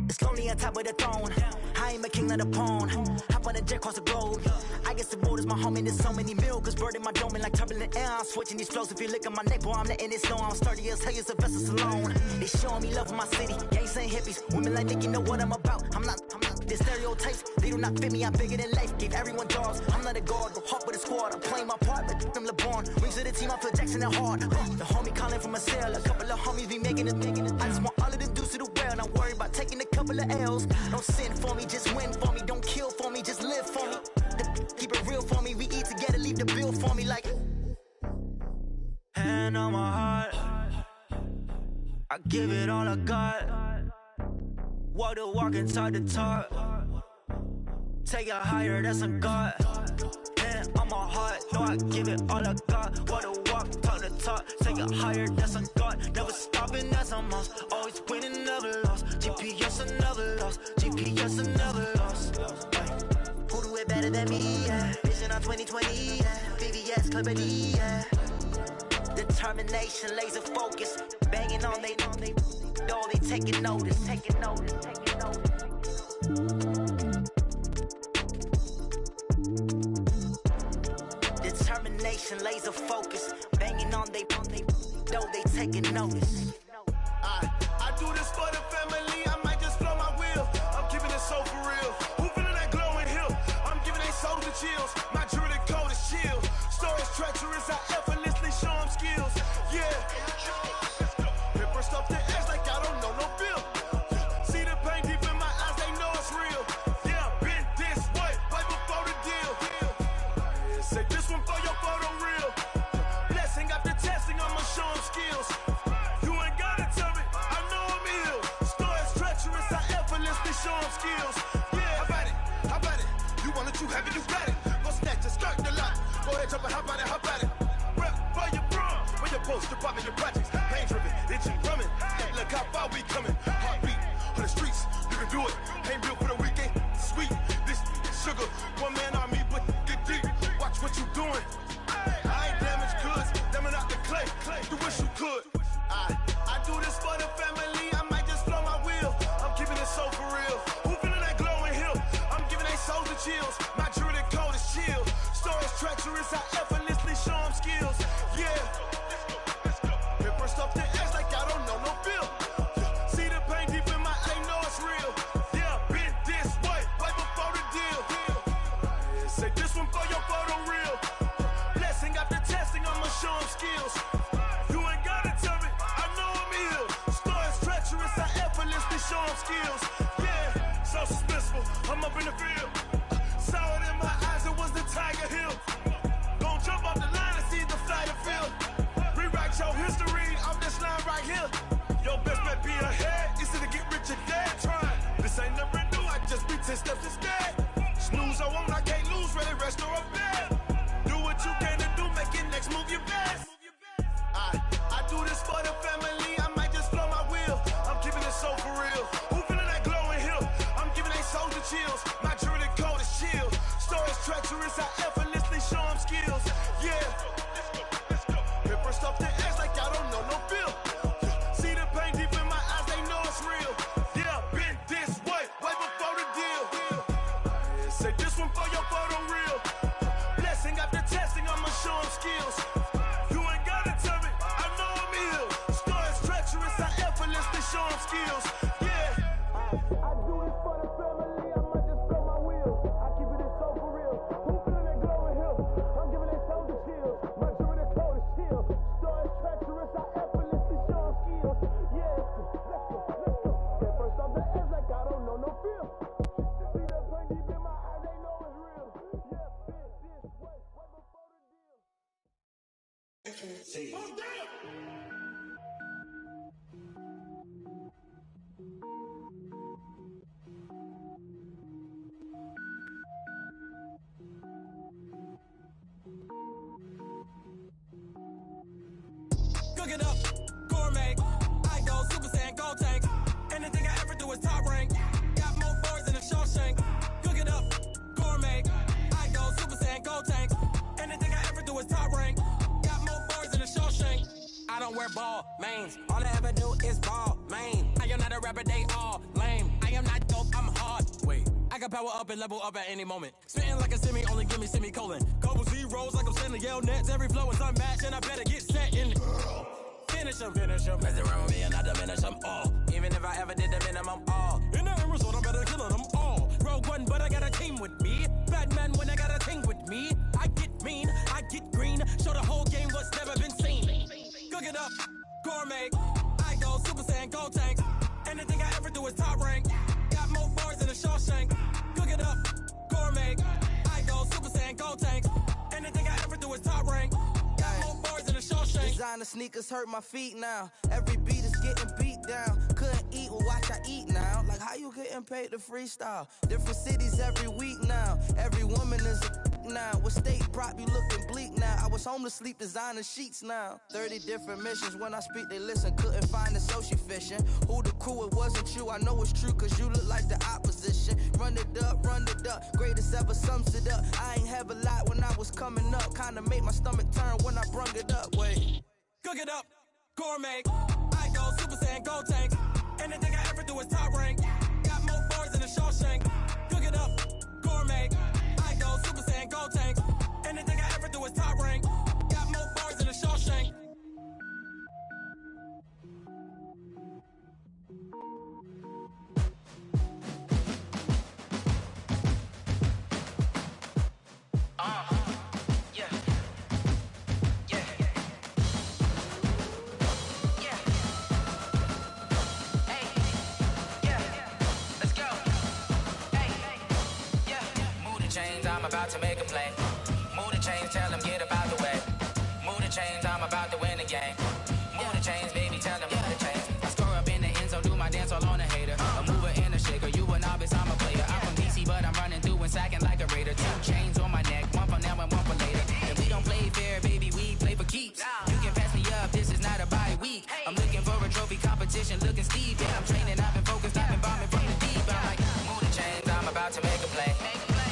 S18: It's lonely on top of the throne. I ain't a king of the pawn. Hop on a jet across the globe. I guess the world is my home and there's so many milkers birding my dome and like turbulent air. I'm switching these flows. If you look at my neck, boy, I'm letting it snow. I'm sturdy as hell, it's a vessel alone. They showing me love for my city. Gang saying hippies. Women like Nick, you know what I'm about. I'm not. The stereotypes, they do not fit me. I'm bigger than life. Gave everyone jobs. I'm not a guard, but hawk with a squad. I'm playing my part, but I'm LeBron. Wings of the team, I feel Jackson and hard. The homie calling from a cell. A couple of homies be making it. I just want all of them dudes to do well. Not worry about taking a couple of L's. Don't sin for me, just win for me. Don't kill for me, just live for me. Keep it real for me. We eat together, leave the bill for me like.
S17: Hand on my heart, I give it all I got. Walk the walk and talk the talk. Take it higher, that's a God. Hand on my heart, no, I give it all I got. Walk the walk, talk the talk. Take it higher, that's a God. Never stopping, that's a must. Always winning, never lost. GPS, I never lost. GPS, I never lost.
S18: Who do it better than me? Yeah. Vision on 2020. Yeah. VVS, Clippity. Yeah. Determination, laser focus. Banging on they door, they taking notice. Determination, laser focus. Banging on they door, they taking notice.
S1: I do this for the family. I might just blow my wheel. I'm keeping it so for real. Who feeling that glowing hill? I'm giving they souls the chills. My jewelry code is chill. Stories treacherous. I effortlessly show them skills. Yeah. Hipper stuff the edge like I don't know no bill. See the pain deep in my eyes, they know it's real. Yeah, been this way before the deal. Say this one for your photo real. Blessing after testing, I'ma show them skills. You ain't gotta tell me, I know I'm ill. Stories treacherous, I effortlessly show them skills. Yeah, how about it? You want it, you have it, you got it. Go snatch it, skirt the lot. Go ahead, jump it, how about it? Rep for your bro, where your post, department, your projects. Pain driven, itching, drumming. Hey, look how far we coming. Heartbeat on the streets, you can do it. Ain't built for the weekend, sweet. This sugar, one man army, but get deep. Watch what you doing. I ain't damaged goods, damn out the clay. You wish you could. I do this for the family. I might just blow my wheel. I'm keeping it so for real. Who feeling that glowing hill? I'm giving they souls the chills. My jewelry code is chill. Stories treacherous. I effortlessly show them skills. Yeah. Hipper stuff the edge like I don't know no bill. See the pain deep in my eye, know it's real. Yeah, been this way before the deal. Say this one for your photo real. Blessing after testing, I'ma show them skills. You ain't gotta tell me, I know I'm ill. Stories treacherous, I effortlessly show them skills. Yeah, so suspenseful, I'm up in the field. Saw it in my eyes, it was the Tiger Hill. Gon' jump off the line and see the flight of field. Rewrite your history, I'm this line right here. Your best bet be ahead, easy to get rich or dead. Try, this ain't never new, I just be 10 steps instead. Snooze I won't, I can't lose, ready, rest or a bed. Do what you can to do, make it next move your best. I do this for the family, I might just blow my wheel. I'm keeping it so for real. Who feeling that glowing hill? I'm giving they souls the chills. My jewelry code is chill. Stories treacherous, I effortlessly show them skills. Yeah. Hipper stuff the edge like I don't know no bill. See the pain deep in my eyes, they know it's real. Yeah, been this way before the deal. Say this one for your photo real. Blessing after testing, I'ma show them skills. You ain't gotta tell me, I know I'm ill. Stories treacherous, I effortlessly show them skills. Yeah. I do this for the family, I might just blow my wheel. I keep it so for real. Who feeling that glowing hill? I'm giving they souls the chills. My jewelry code is chill. Stories treacherous, I effortlessly show them skills. Yeah, let's go. Get first off the edge like I don't know no feel. See that pain deep in my eyes, they know it's real. Yeah, been this way before the deal.
S10: is top rank. Got more bars than a Shawshank. I don't wear ball mains. All I ever do is ball main. I am not a rapper, they all lame. I am not dope, I'm hard. Wait, I can power up and level up at any moment. Spitting like a semi, only give me semicolon. Couple zeros like I'm sending yell nets. Every flow is unmatched and I better get set in. Finish them. Mess around with me and I diminish them all. Even if I ever did the minimum all. In the end result, I'm better killing them all. Rogue One, but I got a team with me. Batman when I got a thing with me. I get mean, I get green. Show the whole game what's never been seen. Cook it up, gourmet. I go Super Saiyan, gold tanks. Anything I ever do is top rank. Got more bars than a Shawshank. Cook it up, gourmet. I go Super Saiyan, gold tanks. Anything I ever do is top rank. Got more bars than a Shawshank.
S8: Designer sneakers hurt my feet now. Every beat is getting beat down. Couldn't eat, well watch I eat now. Like how you getting paid to freestyle? Different cities every week now. Every woman is a now. What state prop you looking bleak now? I was home to sleep, designer sheets now. 30 different missions. When I speak they listen. Couldn't find it, so she fishing. Who the crew? It wasn't you. I know it's true cause you look like the opposition. Run it up. Greatest ever sums it up. I ain't have a lot when I was coming up. Kinda made my stomach turn when I brung it up. Wait.
S10: Cook it up, gourmet. I go Super Saiyan, gold tanks. Anything I ever do is top rank. Got more bars than a Shawshank. Cook it up, gourmet. I go Super Saiyan, gold tanks. Anything I ever do is top rank. Got more bars than a Shawshank.
S15: I'm about to make a play. Move the chains, tell them get up out the way. Move the chains, I'm about to win the game. Move the chains, baby, tell them move the chains. I score up in the end zone, do my dance all on a hater. A mover and a shaker, you a novice, I'm a player. I'm from DC, but I'm running through and sacking like a raider. 2 chains on my neck, one for now and one for later. And we don't play fair, baby, we play for keeps. You can pass me up, this is not a bye week. I'm looking for a trophy competition, looking steep. Yeah, I'm training, I've been focused, I've been bombing from the deep. I'm like, move the chains, I'm about to make a play.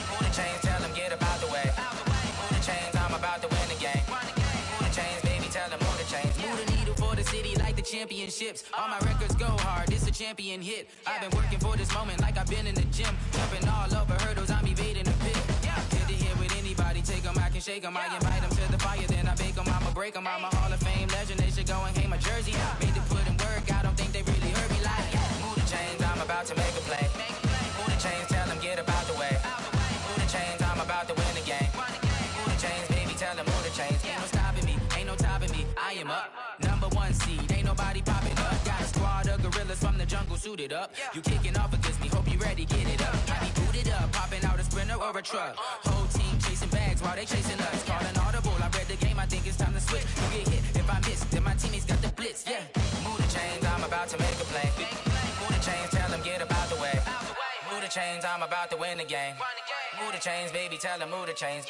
S15: Move the chains, tell them get up out the way. Move the chains, I'm about to win the game. Move the chains, baby, tell them move the chains. Move the needle for the city like the championships. All my records go hard, it's a champion hit. I've been working for this moment like I've been in the gym. Jumping all over hurdles, I'm evading the pit. Hit to hit with anybody, take them, I can shake them. I invite them to the fire, then I bake them, I'ma break them. I'm a Hall of Fame legend, they should go and hang my jersey. Made to put in work, I don't think they really heard me like. Move the chains, I'm about to make a play. Move the chains, tell them get up out the way. Move the chains, I'm about to win the game. Move the chains, baby, tell them move the chains. Ain't no stopping me, ain't no topping me. I am up, #1 seed, ain't nobody popping up. Got a squad of gorillas from the jungle suited up. You kicking off against me, hope you ready, get it up. I be booted up, popping out a Sprinter or a truck. Whole team chasing bags while they chasing us. Calling audible, I read the game, I think it's time to switch. You get hit, if I miss, then my teammates got the blitz, yeah. Move the chains, I'm about to make a play. Move the chains, tell them get up out the way. Move the chains, I'm about to win the game. Move the chains, baby, tell them move the chains.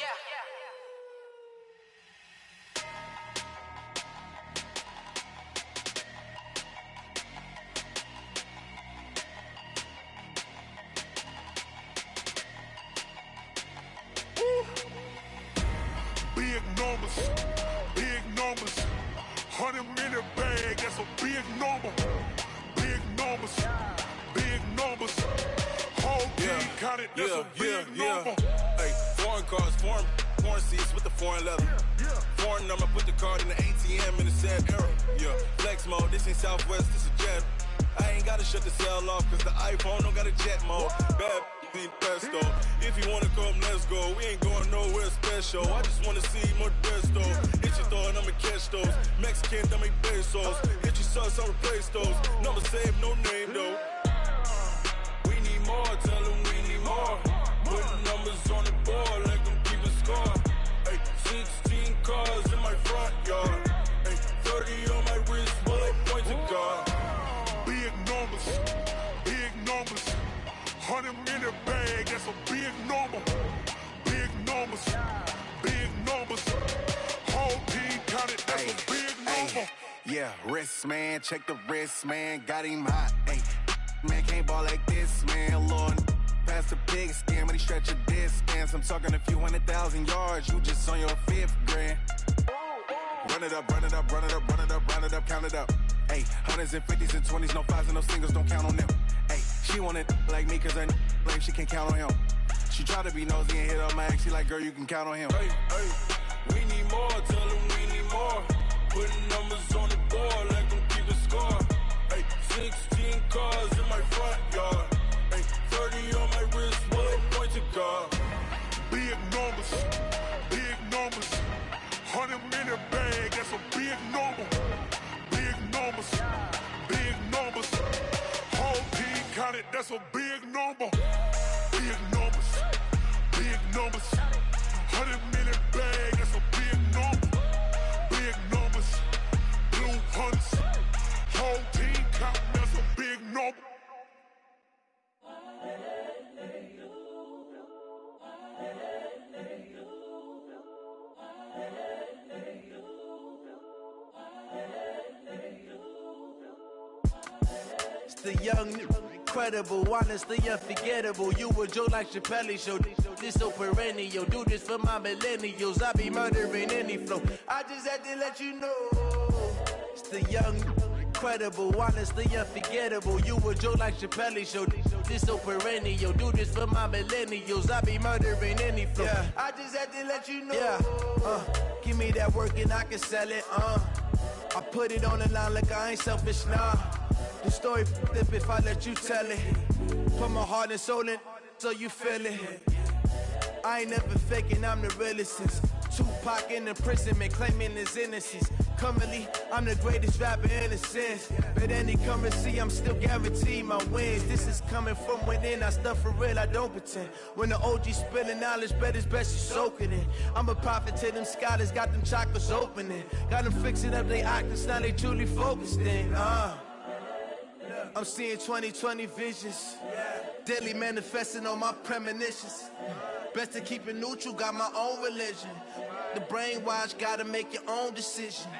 S9: Big numbers, 100-minute bag, that's a big number. Big numbers, whole team counted, that's a big number.
S19: Hey, foreign cars, foreign seats with the foreign leather. Foreign number, put the card in the ATM in the sad era. Yeah, flex mode, this ain't Southwest, this is jet. I ain't gotta shut the cell off, cause the iPhone don't got a jet mode. Bad pesto. If you wanna come, let's go. We ain't going nowhere special. I just wanna see Modesto. Hit your thought, I'ma catch those. Mexican, I make pesos. Hit your sus, I'll replace those. Number saved, no name though. We need more, tell them we need more. Putting numbers on the board like I'm keeping score. Hey, 16 cars in my front yard. Hey, 30 on my wrist while I point to God.
S9: Big numbers, 100-minute bag, that's a big number. Big numbers, whole team counted, that's a big number.
S20: Yeah, wrist man, check the wrist man, got him hot. Ay, man can't ball like this, man. Lord,
S19: past the pig skin, but he stretch your dead scans. I'm talking a few 100,000 yards, you just on your 5th grand. Run it up, run it up, run it up, run it up, run it up, count it up. Hey, hundreds and 50s and 20s, no 5s and no singles, don't count on them. Hey, she want it like me, cause her like she can't count on him. She try to be nosy and hit up my ex, she like, girl, you can count on him.
S21: Hey, we need more, tell them we need more. Putting numbers on the board, let them keep a score. Hey, 16 cars in my front yard. Hey, 30 on my wrist, one point to guard.
S22: Big numbers, 100-minute bag, that's a big number. Big numbers, whole team counted, that's a big number. Big numbers, 100-minute bag, that's a big number. Big numbers, blue hunts, whole team counting, that's a big number.
S8: It's the young, incredible, honestly unforgettable. You a Joe like Chappelle show. This so perennial. Do this for my millennials. I be murdering any flow. I just had to let you know. It's the young, incredible, honestly unforgettable. You a Joe like Chappelle show. This so perennial. Do this for my millennials. I be murdering any flow. Yeah. I just had to let you know. Yeah. Give me that work and I can sell it. I put it on the line like I ain't selfish, nah. The story flip if I let you tell it. Put my heart and soul in so you feel it. I ain't never faking, I'm the realest since Tupac in imprisonment, claiming his innocence. Currently, I'm the greatest rapper in a sense. But any currency, I'm still guaranteed my wins. This is coming from within, I stuff for real, I don't pretend. When the OG spilling knowledge, bet it's best you soak it in. I'm a prophet to them scholars, got them chakras opening. Got them fixing up they octaves, now they truly focused in. I'm seeing 2020 visions, daily manifesting on my premonitions. Best to keep it neutral, got my own religion. The brainwash, gotta make your own decision.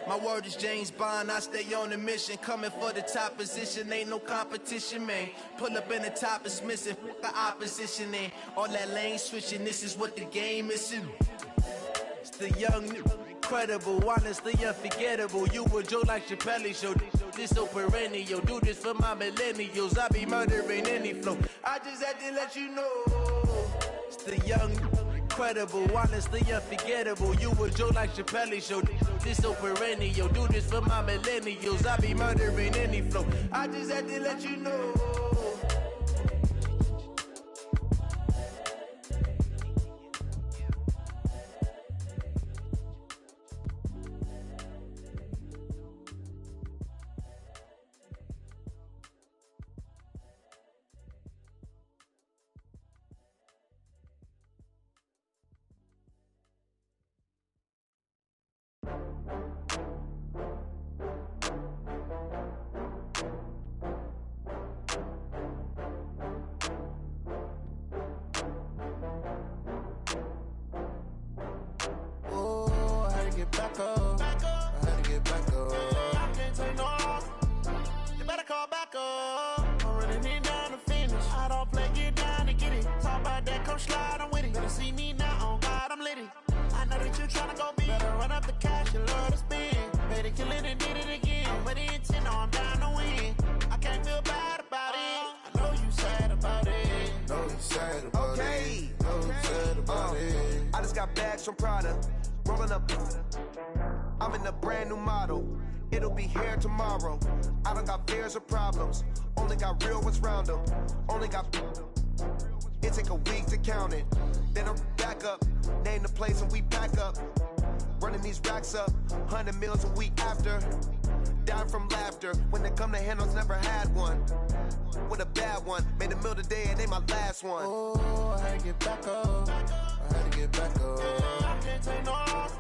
S8: My word is James Bond, I stay on a mission. Coming for the top position, ain't no competition, man. Pull up in the top is missing, fuck the opposition, man. All that lane switching, this is what the game is. It's the young, incredible, honestly unforgettable. You a Joe like Chappelle show. This so perennial. Do this for my millennials. I be murdering any flow. I just had to let you know. It's the young, incredible, honestly unforgettable. You a Joe like Chappelle show. This so perennial. Do this for my millennials. I be murdering any flow. I just had to let you know.
S23: Back up. I had to get back up. I can't take no loss. You better call back up. I'm running it down to finish. I don't play, get down to get it. Talk about that, come slide, I'm with it. Better see me now, on God, I'm lit it. I know that you tryna go big. Better run up the cash, you love to spend. Made it, kill it, and did it again. I'm with the intent, no, I'm down to win. I can't feel bad about it. I know you sad about it.
S22: Know you sad about it. Know you sad about it.
S24: I just got bags from Prada. Rolling up, I'm in a brand new model. It'll be here tomorrow. I don't got fears or problems. Only got real ones round them. Only got. It take a week to count it. Then I'm back up. Name the place and we back up. Running these racks up. 100 meals a week after. Dying from laughter. When they come to handles, never had one. With a bad one. Made a meal today and they my last one.
S23: Oh, I had to get back up. I had to get back up. I can't take no loss.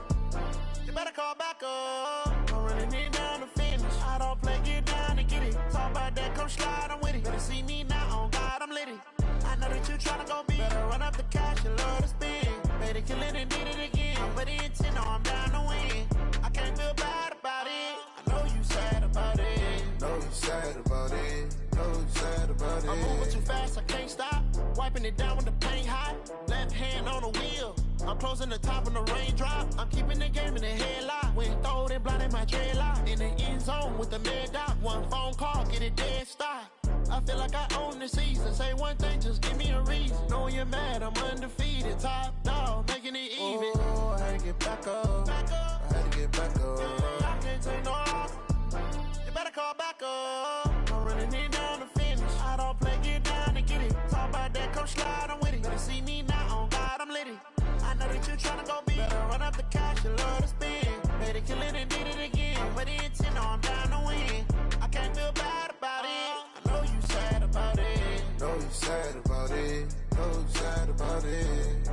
S23: You better call back up. I'm running it down to finish. I don't play, get down to get it. Talk about that, come slide, I'm with it. Better see me now, on God, I'm lit it. I know that you tryna go big. Better run up the cash, you love to spend. Made it, kill it, and did it again. I'm with the intent, no, I'm down to win. I can't feel bad about it. I know you sad about it.
S22: Know you sad about it. Know you sad about it.
S23: I'm moving too fast, I can't stop. Wiping it down with the paint hot. Left hand on the wheel. I'm closing the top on the raindrop. I'm keeping the game in the headlock. When throwed and blinded my dreadlock. In the end zone with the mad dot. One phone call, get it dead stop. I feel like I own the season. Say one thing, just give me a reason. Knowing you're mad, I'm undefeated. Top dog, making it even.
S24: Oh, I had to get back up. I had to get back up.
S23: I can't take no loss. You better call back up. I'm running it down to finish. I don't play, get down and get it. Talk about that, come slide, I'm with it. Better see me now, on God, I'm litty. I know that you tryna go big. Better run up the cash, you love to spend. Made it, kill it, and did it again. But the intent, no, I'm down to win. I can't feel bad about it. I know you sad about it.
S24: Know you sad about it. Know you sad about it.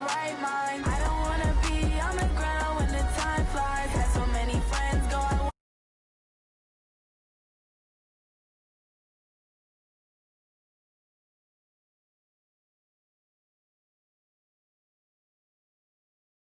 S3: Right mind. I don't